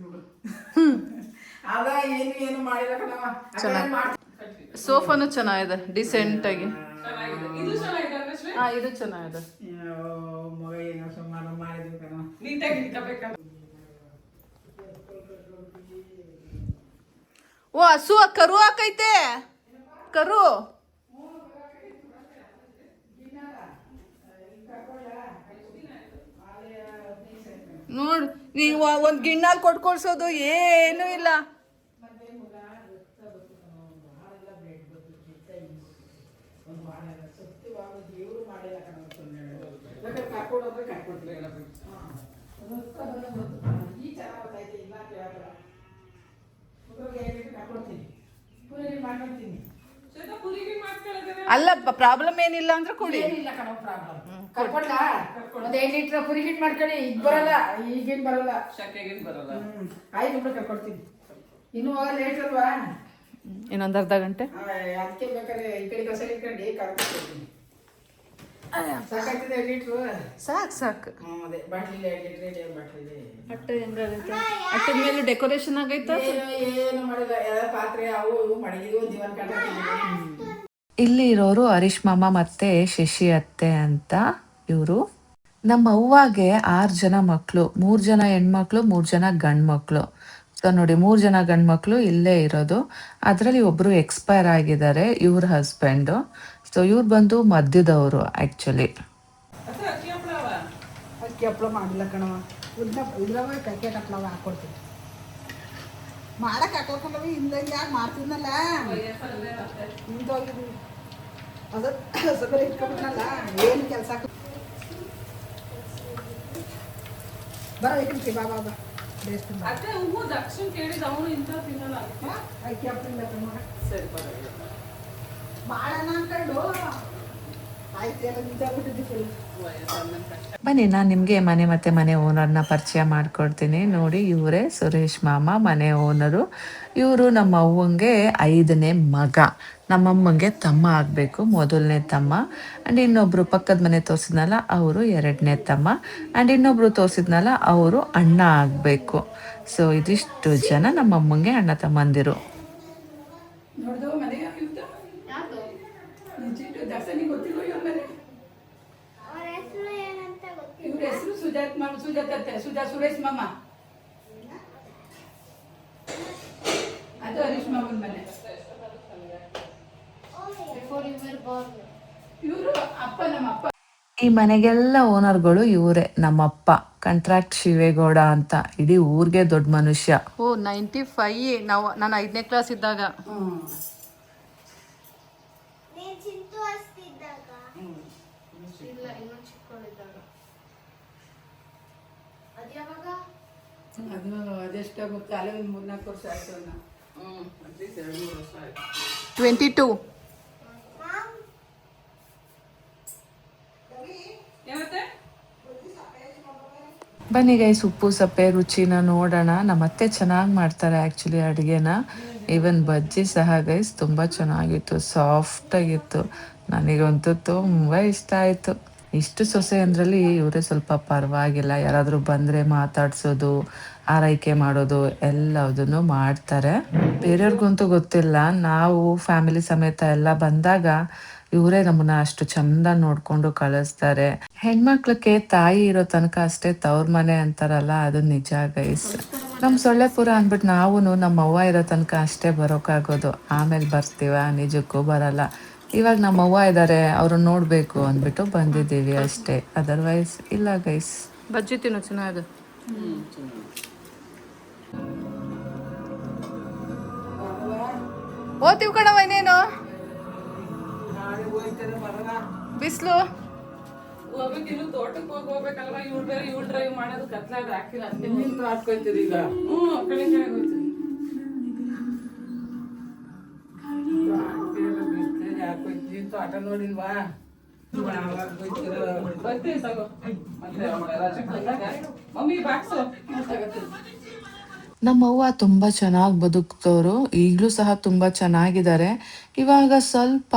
ಅದ ಏನು ಮಾಡಿಲ್ಲ ಕಣವ. ಸೋಫಾನು ಚೆನ್ನಾಗಿದೆ, ಡಿಸೆಂಟ್ ಆಗಿ. ಇದು ಚೆನ್ನಾಗಿದೆ. ಮಗ ಏನೋ ಸುಮಾರು ಮಾಡಿದ್ವಿ ಕಣವ. ನೀಟಾಗಿ ಇಟ್ಕೋಬೇಕಲ್ಲ. ಓ ಹಸು ಕರು ಹಾಕೈತೆ ಕರು. ನೋಡು ನೀವು ಒಂದು ಗಿಣ್ಣಾಲ್ ಕೊಟ್ಕೊಳ್ಸೋದು ಏನೂ ಇಲ್ಲ. ಅಲ್ಲ ಪ್ರಾಬ್ಲಮ್ ಏನಿಲ್ಲ ಅಂದ್ರೆ ಕೊಡಿ. ಕರ್ಕೊಂಡ್ಲಾ ಒಂದು 2 ಲೀಟ್ರ್ ಪುರಿ ಹಿಟ್ ಮಾಡ್ಕೊಳ್ಳಿ. ಈಗ ಬರಲ್ಲ, ಈಗೇನು ಬರಲ್ಲ, ಆಯ್ತು ಬಿಡು ಕರ್ಕೊಡ್ತೀನಿ. ಇನ್ನೂ ಲೇಟ್ ಅಲ್ವಾ, ಇನ್ನೊಂದು ಅರ್ಧ ಗಂಟೆ. ಅದಕ್ಕೆ ಬೇಕಾದ್ರೆ ಈ ಕಡೆ ಕಸ ಇಟ್ಕೊಂಡು ಕರ್ಕೊಡ್ತೀನಿ. ಸಾಕಾಗ್ತದೆ 2 ಲೀಟ್ರು. ಸಾಕು ಅದೇ ಬಾಟ್ಲಿಲಿ 2 ಲೀಟ್ರ್ ಬಾಟ್ಲಿಲಿ. ಅಟ್ಟೆ ಹೆಂಗಾಗೈತೆ? ಅಟ್ಟದ ಮೇಲೆ ಡೆಕೋರೇಷನ್ ಆಗೈತೆ. ಏನು ಮಾಡಿಲ್ಲ, ಎಲ್ಲ ಪಾತ್ರೆ ಅವು ಇವು ಮಡಗಿದ್ವು, ಒಂದು ದಿನ ಕಟ್ಟಾಕಿದ್ವಿ. ಇಲ್ಲಿ ಇರೋರು ಹರೀಶ್ ಮಾಮ ಮತ್ತೆ ಶಶಿ ಅತ್ತೆ ಅಂತ ಇವರು. ನಮ್ಮ ಅವ್ವಾಗೆ 6 ಜನ ಮಕ್ಕಳು, 3 ಜನ ಹೆಣ್ಮಕ್ಳು, 3 ಜನ ಗಂಡು ಮಕ್ಕಳು. ಸೊ ನೋಡಿ, 3 ಜನ ಗಂಡು ಮಕ್ಕಳು ಇಲ್ಲೇ ಇರೋದು. ಅದರಲ್ಲಿ ಒಬ್ರು ಎಕ್ಸ್ಪೈರ್ ಆಗಿದ್ದಾರೆ, ಇವ್ರ ಹಸ್ಬೆಂಡು. ಸೊ ಇವ್ರು ಬಂದು ಮಧ್ಯದವರು ಆ್ಯಕ್ಚುಲಿ. ಅಕ್ಕಿ ಹಪ್ಪಳ ಮಾಡಿಲ್ಲ ಕಣವ, ಇದ್ರವ ಪ್ಯಾಕೆಟ್ ಹಪ್ಪಳವ ಹಾಕ್ಕೊಡ್ತೀನಿ. ಮಾಡಕ್ಕೆ ಹಾಕೋಕೊಂಡವ ಹಿಂದಂಗೆ ಯಾಕೆ ಮಾಡ್ತಿದ್ನಲ್ಲ, ಹಿಂದೋಗಿದ್ವಿ ಅದು ಸಗರ ಇಟ್ಕೊಂಡ್ಬಿಟ್ನಲ್ಲ, ಏನು ಕೆಲಸ ಬರೋ ಇಟ್ಟಿ ಬಾ ಬಾ ಬಾ ಬೇಯಿಸ್ತೀನಿ. ಅಕ್ಕಿ ಹಪ್ಪಳಿಂದ ಸರಿ ಮಾಡೋಣ ಅನ್ಕೊಂಡು ಆಯ್ತು, ಎಲ್ಲ ನಿಂತಾಗ್ಬಿಟ್ಟಿದ್ದಿ ಫುಲ್. ಬನ್ನಿ, ನಾನು ನಿಮಗೆ ಮನೆ ಓನರ್ನ ಪರಿಚಯ ಮಾಡ್ಕೊಡ್ತೀನಿ. ನೋಡಿ, ಇವರೇ ಸುರೇಶ್ ಮಾಮ, ಮನೆ ಓನರು. ಇವರು ನಮ್ಮ ಅವ್ವಂಗೆ 5ನೇ ಮಗ, ನಮ್ಮಮ್ಮಂಗೆ ತಮ್ಮ ಆಗಬೇಕು, ಮೊದಲನೇ ತಮ್ಮ. ಆ್ಯಂಡ್ ಇನ್ನೊಬ್ರು ಪಕ್ಕದ ಮನೆ ತೋರಿಸಿದ್ನಲ್ಲ ಅವರು 2ನೇ ತಮ್ಮ. ಆ್ಯಂಡ್ ಇನ್ನೊಬ್ರು ತೋರಿಸಿದ್ನಲ್ಲ ಅವರು ಅಣ್ಣ ಆಗಬೇಕು. ಸೊ ಇದಿಷ್ಟು ಜನ ನಮ್ಮಮ್ಮಂಗೆ ಅಣ್ಣ ತಮ್ಮಂದಿರು. ನೋಡ್ದು ಮನೆಗೆ ದರ್ಶನಿಗೆ ಗೊತ್ತಿಲ್ಲ ಇವ್ರ ಮನೆ. ಅವ್ರ ಹೆಸರು ಏನಂತ ಗೊತ್ತಿಲ್ಲ. ಇವ್ರ ಹೆಸರು ಸುಜಾತ ಸುರೇಶ್ ಮಾಮ. ಅದು ಹರೀಶ್ ಮಾಮನ ಮನೆ. Before you were born. ಇವರು ಅಪ್ಪ, ನಮ್ಮ ಅಪ್ಪ. ಈ ಮನೆಗೆಲ್ಲ ಓನರ್ಗಳು ಇವರೇ. ನಮ್ಮಪ್ಪ ಕಾಂಟ್ರಾಕ್ಟ್ ಶಿವೇಗೌಡ ಅಂತ, ಇಡೀ ಊರಿಗೆ ದೊಡ್ಡ ಮನುಷ್ಯ. ಓ 95 ನಾನು 5ನೇ ಕ್ಲಾಸ್ ಇದ್ದಾಗ. ನೀನ್ ಚಿಂತು ಹಸ್ತಿದ್ದಾಗ. ಇಲ್ಲ, ಇನ್ನೂ ಚಿಕ್ಕವಳಿದ್ದಾಗ. ಅದು ಯಾವಾಗ? ಅದು ಅದೆಷ್ಟಾಗುತ್ತೆ, ಅಲ್ಲೇ ಒಂದು 3-4 ವರ್ಷ ಆಯ್ತು. ಅಟ್ಲೀಸ್ಟ್ 2-3 ವರ್ಷ ಆಯ್ತು. 22. ಬನ್ನಿ ಗೈಸ್, ಉಪ್ಪು ಸಪ್ಪೆ ರುಚಿನ ನೋಡೋಣ. ನಮ್ಮತ್ತೆ ಚೆನ್ನಾಗಿ ಮಾಡ್ತಾರೆ ಆ್ಯಕ್ಚುಲಿ ಅಡುಗೆನ. ಈವನ್ ಬಜ್ಜಿ ಸಹ ಗೈಸ್ ತುಂಬ ಚೆನ್ನಾಗಿತ್ತು, ಸಾಫ್ಟಾಗಿತ್ತು. ನನಗಂತೂ ತುಂಬ ಇಷ್ಟ ಆಯಿತು. ಇಷ್ಟು ಸೊಸೆ ಅಂದ್ರಲ್ಲಿ ಇವರೇ ಸ್ವಲ್ಪ ಪರವಾಗಿಲ್ಲ. ಯಾರಾದರೂ ಬಂದರೆ ಮಾತಾಡ್ಸೋದು, ಆರೈಕೆ ಮಾಡೋದು ಎಲ್ಲದನ್ನು ಮಾಡ್ತಾರೆ. ಬೇರೆಯವ್ರಿಗಂತೂ ಗೊತ್ತಿಲ್ಲ, ನಾವು ಫ್ಯಾಮಿಲಿ ಸಮೇತ ಎಲ್ಲ ಬಂದಾಗ ಇವರೇ ನಮ್ಮನ್ನ ಅಷ್ಟು ಚಂದ ನೋಡ್ಕೊಂಡು ಕಳಿಸ್ತಾರೆ. ಹೆಣ್ಮಕ್ಳಿಗೆ ತಾಯಿ ಇರೋ ತನಕ ಅಷ್ಟೇ ತವ್ರ ಮನೆ ಅಂತಾರಲ್ಲ, ಅದು ನಿಜ ಗೈಸ್. ನಮ್ಮ ಸೊಳ್ಳೆಪುರ ಅಂದ್ಬಿಟ್ಟು ನಾವು ನಮ್ಮ ಅವ್ವ ಇರೋ ತನಕ ಅಷ್ಟೇ ಬರೋಕ್ಕಾಗೋದು. ಆಮೇಲೆ ಬರ್ತೀವ, ನಿಜಕ್ಕೂ ಬರಲ್ಲ. ಇವಾಗ ನಮ್ಮ ಅವ್ವ ಇದ್ದಾರೆ, ಅವ್ರನ್ನ ನೋಡಬೇಕು ಅಂದ್ಬಿಟ್ಟು ಬಂದಿದ್ದೀವಿ ಅಷ್ಟೇ, ಅದರ್ವೈಸ್ ಇಲ್ಲ ಗೈಸ್. ಬಜ್ಜಿ ತಿನ್ನು, ಚೆನ್ನಾಗಿದೆ. ಓದ್ತೀವಿ ಕಣವ, ಇನ್ನೇನು ಬಿಸಿಲು. ತೋಟಕ್ಕೆ ಹೋಗ್ಬೇಕಲ್ವಾ, ಇವ್ರು ಬೇರೆ ಇವ್ರು ಡ್ರೈವ್ ಮಾಡೋದು ಕತ್ಲಾಗ ಹಾಕಿಲ್ಲ. ಹಾಕ್ಕೊಳ್ತೀರಿ ಈಗ? ಕಡೆ ಹೋಗ್ತೀರಿ. ತೋಟ ನೋಡಿಲ್ವಾ? ಬರ್ತೀವಿ ತಗೋ. ಮಮ್ಮಿ ಬಾಕ್ಸು ನಮ್ಮವ್ವ ತುಂಬ ಚೆನ್ನಾಗಿ ಬದುಕ್ತವ್ರು, ಈಗಲೂ ಸಹ ತುಂಬ ಚೆನ್ನಾಗಿದ್ದಾರೆ. ಇವಾಗ ಸ್ವಲ್ಪ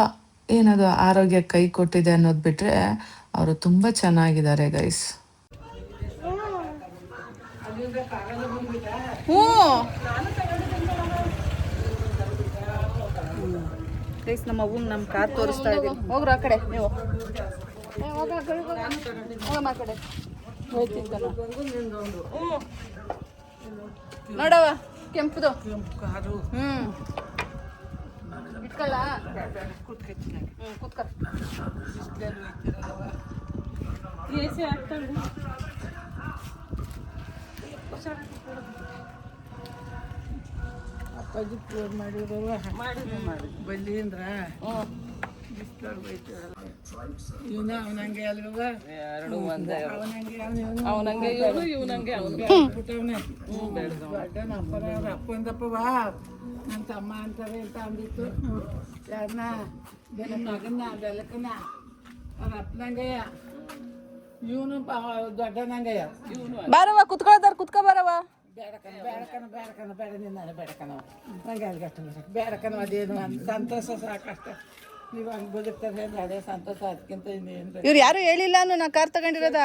ಏನದು ಆರೋಗ್ಯ ಕೈ ಕೊಟ್ಟಿದೆ ಅನ್ನೋದು ಬಿಟ್ಟರೆ ಅವರು ತುಂಬ ಚೆನ್ನಾಗಿದ್ದಾರೆ ಗೈಸ್. ಹ್ಞೂ ಗೈಸ್, ನಮ್ಮ ಅವ್ವಂಗೆ ನಮ್ಮ ಕಾರ್ ತೋರಿಸ್ತಾ ಇದ್ದೀನಿ. ಹೋಗ್ರು ಆ ಕಡೆ, ನೀವು ಹೋಗಮ್ಮ ಆ ಕಡೆ. ಹೋಗ್ತಿದ್ದಾನ ನೋಡವ, ಕೆಂಪುದು ಕೆಂಪು ಕಾರು ಇಟ್ಕೊಳ್ಳ ಕೂತ್ಕೊತೀನಿ ಕೂತ್ಕ ಬಿಸ್ಲಲ್ಲಿ ಹೋಯ್ತಿರಲ್ಲವ ಎಸಿ ಹಾಕ್ತಾಳೆ ಅಪ್ಪಾಜಿ ಫೋನ್ ಮಾಡಿದ್ರವ ಬಲ್ಲಿಂದ್ರ ಬಿಸ್ಲಲ್ಲಿ ಹೋಯ್ತಿರಲ್ಲ ಇವನ ಅವನಂಗೆ ಅಲ್ವ ಎರಡು ಒಂದೇ ಅವನಂಗೆ ಇವನಂಗೆ ಅವನು ಬಿಟ್ಟವನೆ ದೊಡ್ಡ ನಪ್ಪರ ಅವ್ರ ಅಪ್ಪಂದಪ್ಪವ ನನ್ನ ತಮ್ಮ ಅಂತಾರೆ ಅಂತ ಅಂದಿತ್ತು ಯಾರನ್ನ ಬೆಲೆ ಮಗನ್ನ ಬೆಲಕನ ಅವ್ರ ಅಪ್ಪನಂಗಯ್ಯ ಇವನು ದೊಡ್ಡನಂಗಯ್ಯ ಬಾರವ ಕುತ್ಕೊಳ್ತಾರ ಕುತ್ಕೊ ಬಾರವ ಬೇಡ ನಿನ್ನ ಬೇಡಕನವ ನಂಗೆ ಅಲ್ಗಟ್ಟ ಬೇಡಕನವ ಅದೇನು ಸಂತೋಷ ಸಾಕಷ್ಟ ನೀವು ಹಂಗೆ ಬದುಕ್ತಾರೆ ಅಂದ್ರೆ ಅದೇ ಸಂತೋಷ ಅದಕ್ಕಿಂತ ಇನ್ನೇನು ಇವ್ರು ಯಾರು ಹೇಳಿಲ್ಲ ನಾ ಕಾರ್ ತಗೊಂಡಿರೋದ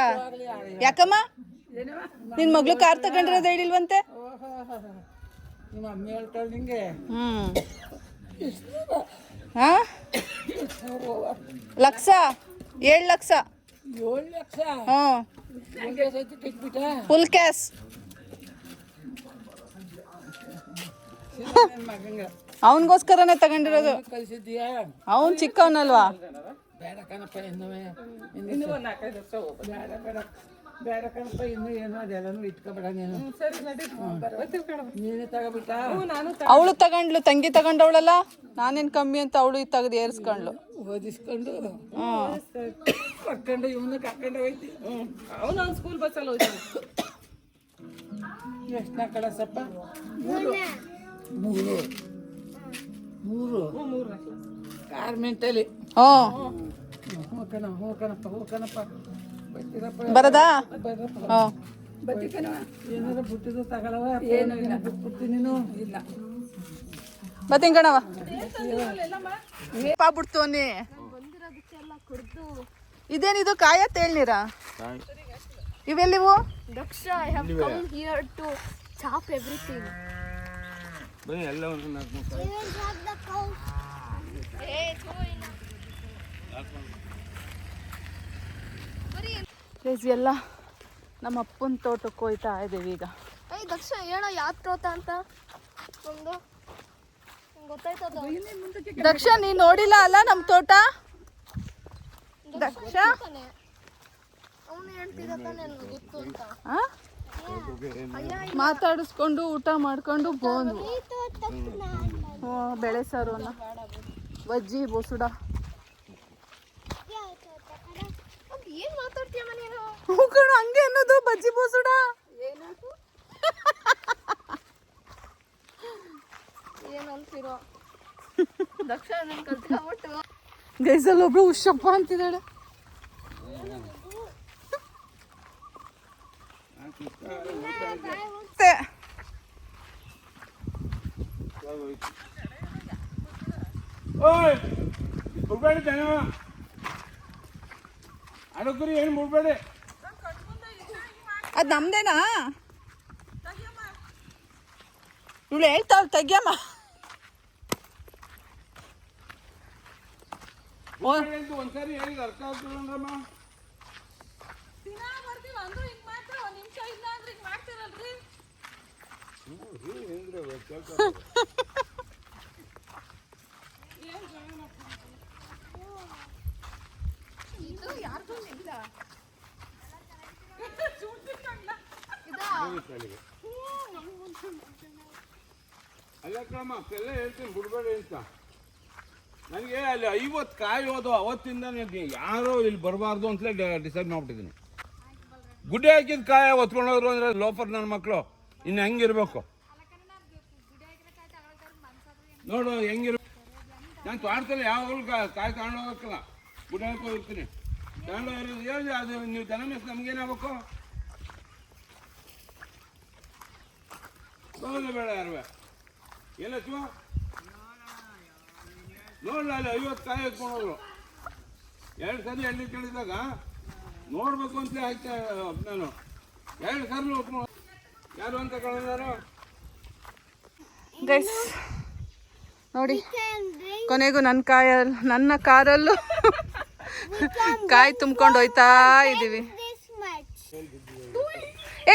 ಯಾಕಮ್ಮ ನಿನ್ ಮಗ್ಳು ಕಾರ್ ತಗೊಂಡಿರೋದ ಹೇಳಿಲ್ವಂತೆ ನಿಮ್ಮ ಅಮ್ಮ ಹೇಳ್ತಾಳೆ ನಿಂಗೆ ಹಾ ಲಕ್ಷ 7 ಲಕ್ಷ 7 ಲಕ್ಷ ಕಿಟ್ಬಿಟ್ಟ ಫುಲ್ ಕ್ಯಾಶ್ ಮಗಂಗ ಅವನಿಗೋಸ್ಕರನೇ ತಗೊಂಡಿರೋದು ಕಳಿಸಿದ್ದೀಯಾ ಅವನ್ ಚಿಕ್ಕವನಲ್ವಾ ಬೇಡ ಕಣಪ್ಪ ಬೇಡ ಕಣಪ್ಪ ಇನ್ನು ಏನು ಅದೆಲ್ಲನೂ ಇಟ್ಕೊಬೇಡ ನೀನು ನೀನೇ ತಗೋಬಿಟ್ಟ ಅವಳು ತಗೊಂಡ್ಲು ತಂಗಿ ತಗೊಂಡವಳಲ್ಲ ನಾನೇನ್ ಕಮ್ಮಿ ಅಂತ ಅವಳು ಇದು ತೆಗೆದು ಏರಿಸ್ಕೊಂಡ್ಲು ಓದಿಸ್ಕೊಂಡು ಕರ್ಕೊಂಡು ಇವನು ಕರ್ಕೊಂಡು ಹೋಯ್ತಿ ಅವನು ಸ್ಕೂಲ್ ಬಸ್ಸಲ್ಲಿ ಹೋಯ್ತು ಎಷ್ಟನ ಕಳಸಪ್ಪ ಮೂರು ಗಾರ್ಮೆಂಟಲ್ಲಿ ಹೋಗ್ಕನಪ್ಪ ಬರ್ತೀರಪ್ಪ ಬರದಾ ಏನಾರ ಬಿಟ್ಟಿದ್ದು ತಗೊಳವ ಏನು ಇಲ್ಲ ಬಿಟ್ಬಿಡ್ತೀನಿ ನೀನು ಇಲ್ಲ ಬತ್ತೀನಿ ಕಣವ ಬಿಡ್ತೋನಿ ಇದೇನಿದು ಕಾಯ ತೇಳ್ನೀರ ಇವೆಲ್ಲಿವು Daksha, I have come here to chop everything. ಬನ್ನಿ ಎಲ್ಲ ಒಂದು Even chop the cow. Hey, ಎಲ್ಲ ನಮ್ಮ ಅಪ್ಪನ ತೋಟಕ್ಕೆ ಹೋಯ್ತಾ ಇದ್ದೀವಿ ಈಗ hey, Daksha, ಹೇಳ ಯಾವ ತೋಟ ಅಂತ ಒಂದು ಗೊತ್ತಾಯ್ತದ ದಕ್ಷ ನೀನ್ ನೋಡಿಲ್ಲ ಅಲ್ಲ ನಮ್ಮ ತೋಟ ದಕ್ಷ ಅವನು ಹೇಳ್ತಿದ್ದ ನನಗೆ ಗೊತ್ತು ಅಂತ ಮಾತಾಡಿಸ್ಕೊಂಡು ಊಟ ಮಾಡ್ಕೊಂಡು ಬಂದ್ವು ಬೆಳೆ ಸಾರು ಬಜ್ಜಿ ಬೋಸುಡ ಏನ್ ಮಾತಾಡ್ತೀಯ ನೀನು ಕಣ ಹಂಗೆ ಅನ್ನೋದು ಬಜ್ಜಿ ಬೋಸುಡ ಏನಂತೀರೋ ದಕ್ಷ ನನ್ ಕಲ್ತ್ಕೊಂಡ್ಬಿಟ್ಟು ಗೈಸಲ್ಲಿ ಒಬ್ರು ಹುಷಪ್ಪ ಅಂತಿದ್ದಾಳೆ ಬಿಡ್ಬೇಡಿ ಜನ ಅಡಕರಿ ಏನು ಬಿಡ್ಬೇಡಿ ಅದು ನಮ್ದೇನಾ ಇವಳು ಹೇಳ್ತಾವ್ ತೆಗ್ಯಮ್ಮ ಒಂದ್ಸರಿ ಹೇಳಿ ಅರ್ಥ ಆಗ್ತದಮ್ಮ ಅಲ್ಲ ಕಣಮ್ಮ ಎಲ್ಲ ಹೇಳ್ತೀನಿ ಬಿಡ್ಬೇಡಿ ಅಂತ ನನಗೆ ಅಲ್ಲಿ 50 ಕಾಯಿ ಹೋದು ಅವತ್ತಿಂದ ಯಾರೋ ಇಲ್ಲಿ ಬರಬಾರ್ದು ಅಂತಲೇ ಡಿಸೈಡ್ ಮಾಡ್ಬಿಟ್ಟಿದ್ದೀನಿ ಗುಡ್ಡೆ ಹಾಕಿದ ಕಾಯಿ ಹೊತ್ಕೊಂಡೋದ್ರು ಅಂದರೆ ಲೋಫರ್ ನನ್ನ ಮಕ್ಕಳು ಇನ್ನು ಹೆಂಗಿರ್ಬೇಕು ನೋಡು ಹೆಂಗಿರ್ ನಾನು ತೋಟದಲ್ಲಿ ಯಾವಾಗಲೂ ಕಾಯಿ ತಗೊಂಡೋಗಕ್ಕಲ್ಲ ಗುಡ್ಡೆ ಹಾಕೋಗಿರ್ತೀನಿ ತಗೊಂಡೋಗಿರೋದು ಹೇಳಿ ಅದು ನೀವು ದನ ಮೇಸ್ ನಮಗೇನಾಗಬೇಕು ಹೋಗಲ್ಲ ಬೇಡ ಯಾರುವೆ ಎಲ್ಲ ಶಿವ ನೋಡಲ್ಲ ಅಲ್ಲಿ 50 ಕಾಯಿ ಎತ್ಕೊಂಡೋದ್ರು 2 ಸರಿ ಎಣ್ಣೆ ಕೇಳಿದಾಗ ನೋಡ್ಬೇಕು ಅಂತ ಹಾಕ್ತಾ ನಾನು 2 ಸರಿ ಒಪ್ಕೊಂಡು ಯಾರು ಅಂತ ಕಳೆದಾರು ಗೈಸ್ ನೋಡಿ ಕೊನೆಗೂ ನನ್ನ ಕಾರಲ್ಲೂ ಕಾಯಿ ತುಂಬ್ಕೊಂಡು ಹೋಯ್ತಾ ಇದ್ದೀವಿ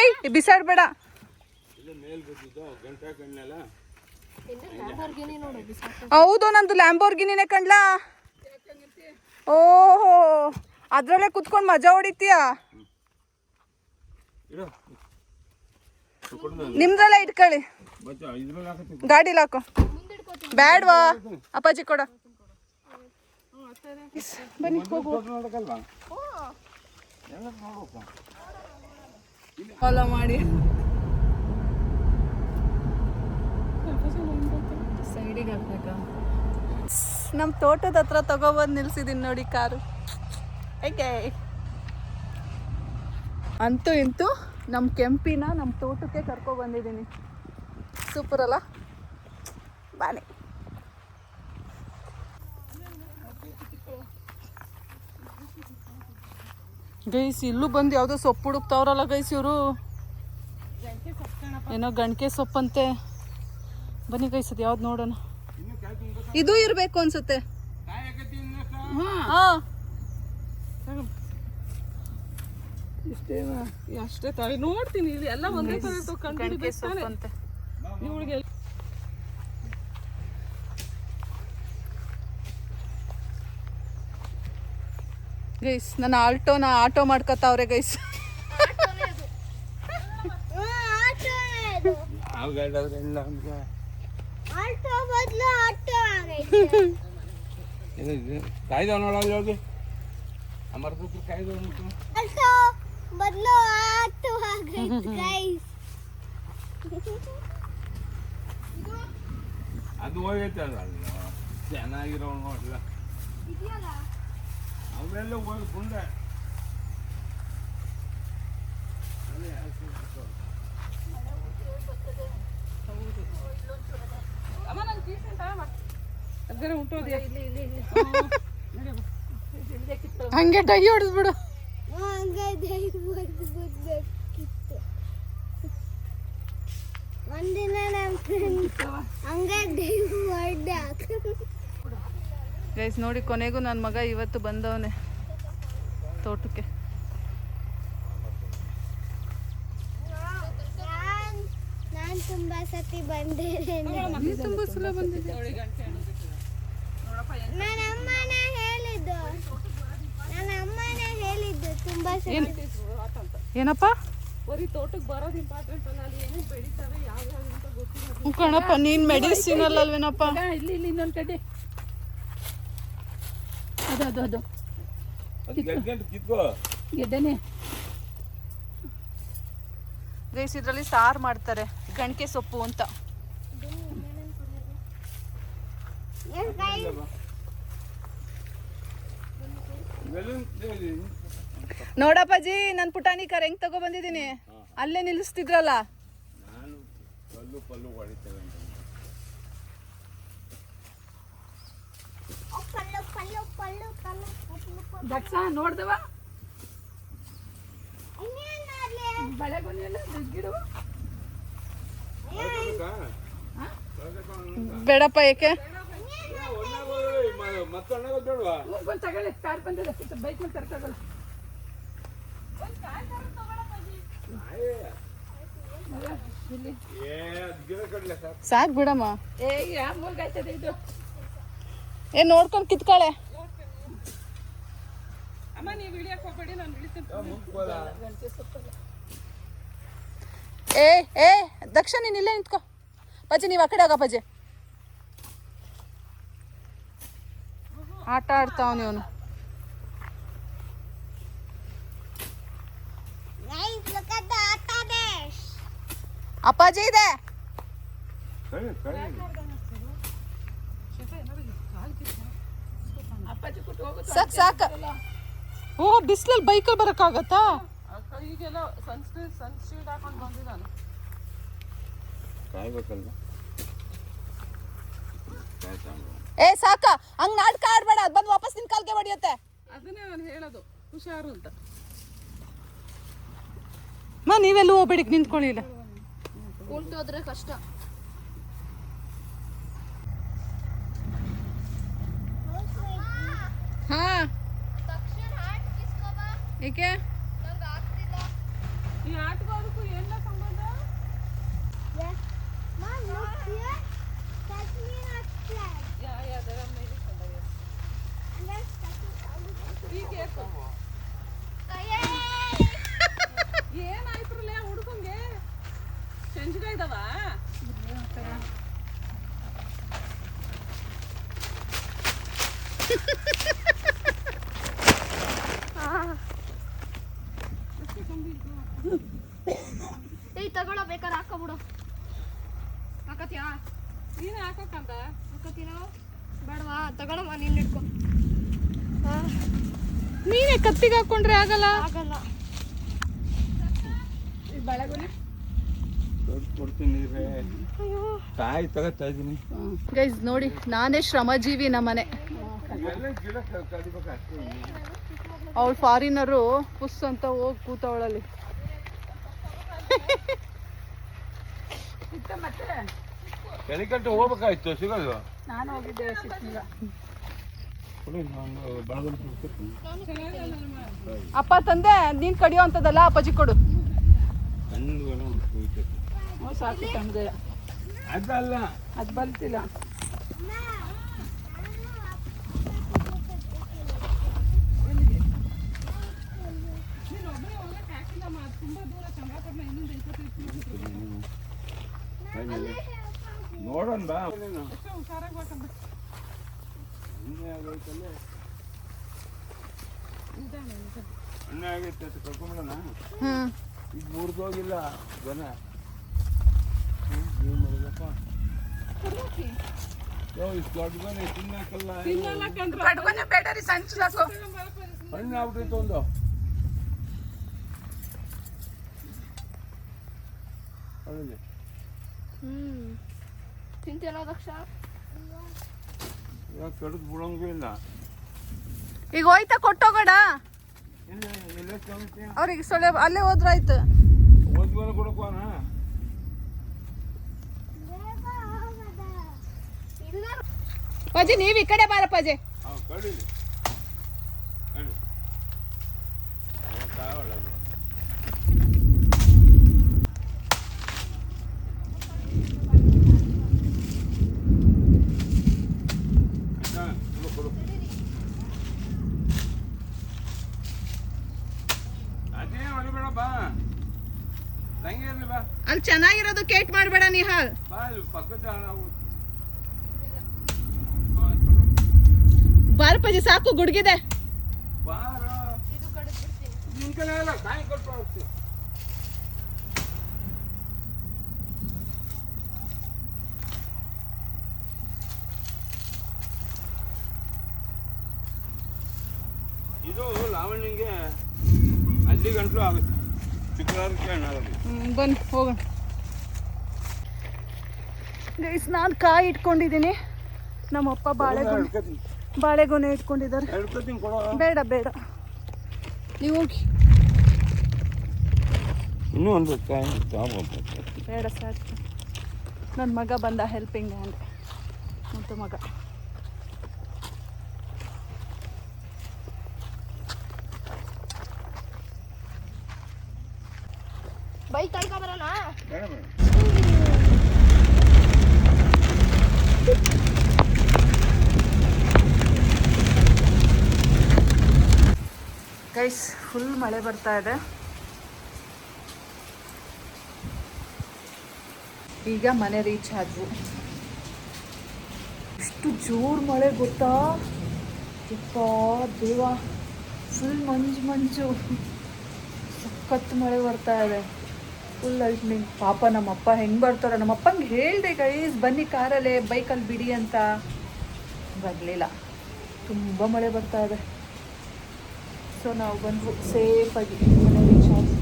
ಏಯ್ ಬಿಸಾಡ್ಬೇಡ ಮೇಲ್ ಬಿದ್ದಿದ್ದು ಗಂಟೆ ಕಣ್ಣೆಲ್ಲ. ಹೌದು, ನಂದು ಲ್ಯಾಂಬೋರ್ಗಿನಿನೇ ಕಣ್ಲಾ. ಓಹೋ, ಅದ್ರಲ್ಲೇ ಕುತ್ಕೊಂಡು ಮಜಾ ಹೊಡಿತೀಯಾ? ನಿಮ್ದ್ರಲ್ಲೇ ಇಟ್ಕೊಳ್ಳಿ, ಗಾಡಿಲಿ ಹಾಕೋ. ಬ್ಯಾಡ್ವಾ ಅಪ್ಪಾಜಿ ಕೊಡ. ಬನ್ನಿ ಹೋಗು. ಫಾಲೋ ಮಾಡಿ ಸೈಡಿಗೆ ಹಾಕ್ಬೇಕಾ? ನಮ್ಮ ತೋಟದ ಹತ್ರ ತಗೊಬಂದು ನಿಲ್ಸಿದೀನಿ ನೋಡಿ ಕಾರು. ಹೇಗೆ ಅಂತೂ ಇಂತೂ ನಮ್ಮ ಕೆಂಪಿನ ನಮ್ಮ ತೋಟಕ್ಕೆ ಕರ್ಕೊಬಂದಿದ್ದೀನಿ. ಸೂಪರ್ ಅಲ್ಲ? ಬಾನೆ ಗೈಸ್, ಇಲ್ಲೂ ಬಂದು ಯಾವುದೋ ಸೊಪ್ಪು ಹುಡುಕ್ತಾವ್ರಲ್ಲ ಗೈಸ್ ಇವರು. ಏನೋ ಗಂಟೆ ಸೊಪ್ಪಂತೆ. ಬನ್ನಿ ಗೈಸ್, ಅದು ಯಾವ್ದು ನೋಡೋಣ. ಇದು ಇರಬೇಕು ಅನ್ಸುತ್ತೆ. ಹಾಂ, ಅಷ್ಟೇ ತಾಯಿ ನೋಡ್ತೀನಿ. ಇಲ್ಲಿ ಎಲ್ಲ ಒಂದೇ ತರ ಗಂಟೆ ಸೊಪ್ಪಂತೆ ಇವಳಿಗೆ. ಗೈಸ್, ನನ್ನ ಆಟೋ ಮಾಡ್ಕೊತಾವ್ರೆ ಗೈಸ್. ಕಾಯ್ದವ್ ನೋಡೋದು ಹೋಗಿ ಅಮರ್ದಕ್ಕೆ ಕಾಯ್ದವ್ ಬದಲು ಆಟೋ ಆಗೈತೆ ಗೈಸ್. ಅದು ಹೋಗೈತೆ ಅಲ್ಲ, ಚೆನ್ನಾಗಿರೋ ನೋಡಲ್ಲ ಅವೆಲ್ಲ ಹೋಗಿ ಮುಂದೆ. ಹಂಗೆ ಡೈ ಹೊಡೆದ್ಬಿಡು. ಒಂದಿನ ನಮ್ಮ ಫ್ರೆಂಡ್ ಹಂಗೆ ಡೈ ಹೊಡೆದ. ಗೈಸ್ ನೋಡಿ, ಕೊನೆಗೂ ನನ್ನ ಮಗ ಇವತ್ತು ಬಂದವನೆ ತೋಟಕ್ಕೆ. ನಾನು ತುಂಬಾ ಸತಿ ಬಂದಿದ್ದೇನೆ. ತುಂಬ ಸಲ ಬಂದಿದ್ದೆ. ನನ್ನ ಅಮ್ಮನೇ ಹೇಳಿದ್ದು ತುಂಬಾ ಸತಿ. ಏನಪ್ಪ? ಕಣಪ್ಪ, ನೀನ್ ಮೆಡಿಸಿನ್ ಅಲ್ವೇನಪ್ಪ? ಇಲ್ಲಿ ಇನ್ನೊಂದು ಕಡೆ ಅದು ಗೆಡ್ಡೆನೆ. ಗೈಸ್, ಇದರಲ್ಲಿ ಸಾರು ಮಾಡ್ತಾರೆ, ಗಣಕೆ ಸೊಪ್ಪು ಅಂತ. ನೋಡಪ್ಪಾಜಿ, ನನ್ನ ಪುಟಾಣಿ ಕಾರ್ ಹೆಂಗ್ ತಗೋ ಬಂದಿದ್ದೀನಿ. ಅಲ್ಲೇ ನಿಲ್ಲಿಸ್ತಿದ್ರಲ್ಲ. ದಕ್ಷ ನೋಡ್ದವ ಬಳೆಗೊನೆಲ್ಲ ಗಿಡ. ಬೇಡಪ್ಪ, ಏಕೆ? ತಗೊಳ್ಳಿ, ಕಾರ್ ಬಂದಿದೆ, ಬೈಕ್ ಮೇಲೆ ತರ್ಕೋಗಲ್ಲ. ಸಾಕ್ ಬಿಡಮ್ಮ. ಮೂಲ್ಗಾಯ್ತದೆ ಇದು. ಏನ್ ನೋಡ್ಕೊಂಡು ಕಿತ್ಕೊಳ್ಳೆ. ಅಮ್ಮ, ನೀವು ಇಳಿಯಕ್ಕೆ ಹೋಗ್ಬೇಡಿ, ನಾನು ಇಳಿತೀನಿ. ಏ ದಕ್ಷ, ನೀನ್ ಇಲ್ಲೇ ನಿಂತ್ಕೋ. ಪಜ್ಜಿ, ನೀವು ಆ ಕಡೆ ಹೋಗ ಪಜ್ಜಿ. ಆಟ ಆಡ್ತಾವನಿ ಅವನು. ಅಪ್ಪಾಜಿ ಇದೆ. ಸಾಕ. ಓ, ಬಿಸಿಲಲ್ಲಿ ಬೈಕಲ್ಲಿ ಬರಕ್ಕಾಗತ್ತಾ? ಈಗೆಲ್ಲ ಸನ್ಸ್ಕ್ರೀನ್ ಹಾಕೊಂಡು ಬಂದಿದ್ದಾನೆ. ಏ ಸಾಕ, ಹಂಗ್ ನಾಟಕ ಆಡ್ಬೇಡ. ಅದ್ ಬಂದು ವಾಪಸ್ ನಿನ್ ಕಾಲ್ಗೆ ಹೊಡಿಯತ್ತೆ. ಅದನ್ನೇ ನಾನು ಹೇಳೋದು, ಹುಷಾರು ಅಂತ. ನೀವೆಲ್ಲೂ ಹೋಗ್ಬೇಡಿ, ನಿಂತ್ಕೊಳ್ಳಿ. ಇಲ್ಲ ಉಲ್ಟೋದ್ರೆ ಕಷ್ಟ. ಹಾ, ಏಕೆ? ಈ ಆಟಕ್ಕೂ ಅದಕ್ಕೂ ಏನ ಸಂಬಂಧ? ಏಯ್ ತಗೊಳ್ಳೋ ಬೇಕಾದ್ರೆ ಹಾಕೋಬಿಡು. ಹಾಕತ್ಯಾ? ನೀನೇ ಹಾಕೋಕಂತ ಹಾಕೋತೀನೋ ಬೇಡವಾ? ತಗೊಳಮ್ಮ, ನೀನು ಇಟ್ಕೊ. ನೀನೇ ಕತ್ತಿಗೆ ಹಾಕೊಂಡ್ರೆ ಆಗಲ್ಲ. ಆಗಲ್ಲ. ಕಾಯಿ ತಗೋತಾ ಇದ್ದೀನಿ. ಗೈಸ್ ನೋಡಿ, ನಾನೇ ಶ್ರಮಜೀವಿ ನಮ್ಮನೆ. ಅವಳು ಫಾರಿನರು ಪುಸ್ ಅಂತ ಹೋಗಿ ಕೂತವಳಲ್ಲಿ. ಕೆಲಿಕಟ್ಟು ಹೋಗ್ಬೇಕಾಯ್ತು, ಸಿಗೋದು. ನಾನು ಹೋಗಿದ್ದೆ ಸಿಕ್ಕಿಲ್ಲ. ಅಪ್ಪ ತಂದೆ, ನೀನ್ ಕಡಿಯೋ ಅಂತದಲ್ಲ, ಅಪ್ಪಾಜಿ ಕೊಡು. ಸಾಕು ತಂದೆ, ಅದಲ್ಲ, ಅದು ಬರ್ತಿಲ್ಲ. ನೋಡೋಣ ಬಾ. ಅಣ್ಣ ಆಗೈತೆ ಅಂತ ಕರ್ಕೊಂಬಿಡೋಣ. ಈಗ ಮುರಿದೋಗಿಲ್ಲ ಜನ. ಏನು ಮಾಡೋದಪ್ಪ, ಇಷ್ಟು ದೊಡ್ಡ ಮನೆ ತಿನ್ನಕ್ಕಲ್ಲ. ಬೇಡ ರೀ, ಸಂಚಲಾಕು. ಹಣ್ಣು ಆಗ್ಬಿಟ್ಟಿತ್ತು ಒಂದು. ಹೌದು, ತಿಂತೇನೋ ದಕ್ಷ? ಇವಾಗ ಕಡಿದು ಬಿಡೋಂಗೂ ಇಲ್ಲ. ಈಗ ಹೋಯ್ತಾ ಕೊಟ್ಟೋಗೋಣ ಅವ್ರಿಗೆ. ಸೊಳ್ಳೆ ಅಲ್ಲೇ ಹೋದ್ರಾಯ್ತು. ಓದ್ಮೇಲೆ ಕೊಡಕೋಣ. ಪಜಿ ನೀವ್ ಈ ಕಡೆ ಬಾರ ಪಜೆ. ಕಡೀಲಿ ಕಡಿ. ಅದೇ ಹೊಡಿಬೇಡ ಬಾ, ತಂಗಿ ಇರ್ಲಿ ಬಾ. ಅಲ್ಲಿ ಚೆನ್ನಾಗಿರೋದು ಕೇಟ್ ಮಾಡ್ಬೇಡ ನಿಹಾಲ್. ಬಾ, ಪಕ್ಕದ ಬಾರ ಪಜಿ, ಸಾಕು ಗುಡ್ಗಿದೆ. ಬಾರ, ನಿನ್ ಕಡೆ ಎಲ್ಲ ಕಾಯಿ ಕೊಟ್ಟು ಹೋಗ್ತೀವಿ. ಇದು ಲಾವಣ್ಯಂಗೆ ಅಲ್ಲಿ ಗಂಟಲು ಆಗುತ್ತೆ, ಶುಕ್ರವಾರಕ್ಕೆ ಹಣ್ಣಾಗುತ್ತೆ. ಬನ್ನಿ ಹೋಗೋಣ. ಗೈಸ್, ನಾನು ಕಾಯಿ ಇಟ್ಕೊಂಡಿದ್ದೀನಿ. ನಮ್ಮಪ್ಪ ಬಾಳೆಗೊನೆ ಇಟ್ಕೊಂಡಿದ್ದಾರೆ. ಬೇಡ ಬೇಡ, ನೀವು ಹೋಗಿ. ಇನ್ನೂ ಒಂದು ಕಾಯಿ ಬೇಡ ಸಾಕು. ನನ್ನ ಮಗ ಬಂದ ಹೆಲ್ಪಿಂಗ್ ಹ್ಯಾಂಡ್, ಮತ್ತು ಮಗ. ಬೈಕ್ ತಳ್ಕೊ ಬರೋಣ. ಗೈಸ್, ಫುಲ್ ಮಳೆ ಬರ್ತಾ ಇದೆ. ಈಗ ಮನೆ ರೀಚ್ ಆದ್ವು. ಎಷ್ಟು ಜೋರು ಮಳೆ ಗೊತ್ತಾ, ಯಪ್ಪ ದೇವ. ಫುಲ್ ಮಂಜು ಮಂಜು, ಸಖತ್ ಮಳೆ ಬರ್ತಾ ಇದೆ. Full lightning. ಪಾಪ ನಮ್ಮಪ್ಪ ಹೆಂಗೆ ಬರ್ತಾರ. ನಮ್ಮಪ್ಪಂಗೆ ಹೇಳಿದೆ ಗೈಸ್, ಬನ್ನಿ ಕಾರಲ್ಲೇ, ಬೈಕಲ್ಲಿ ಬಿಡಿ ಅಂತ. ಬರಲಿಲ್ಲ, ತುಂಬ ಮಳೆ ಬರ್ತಾ ಇದೆ. ಸೊ ನಾವು ಬಂದ್ವು ಸೇಫಾಗಿ ಮನೆ ರೀಚ್ ಆದ್ವಿ.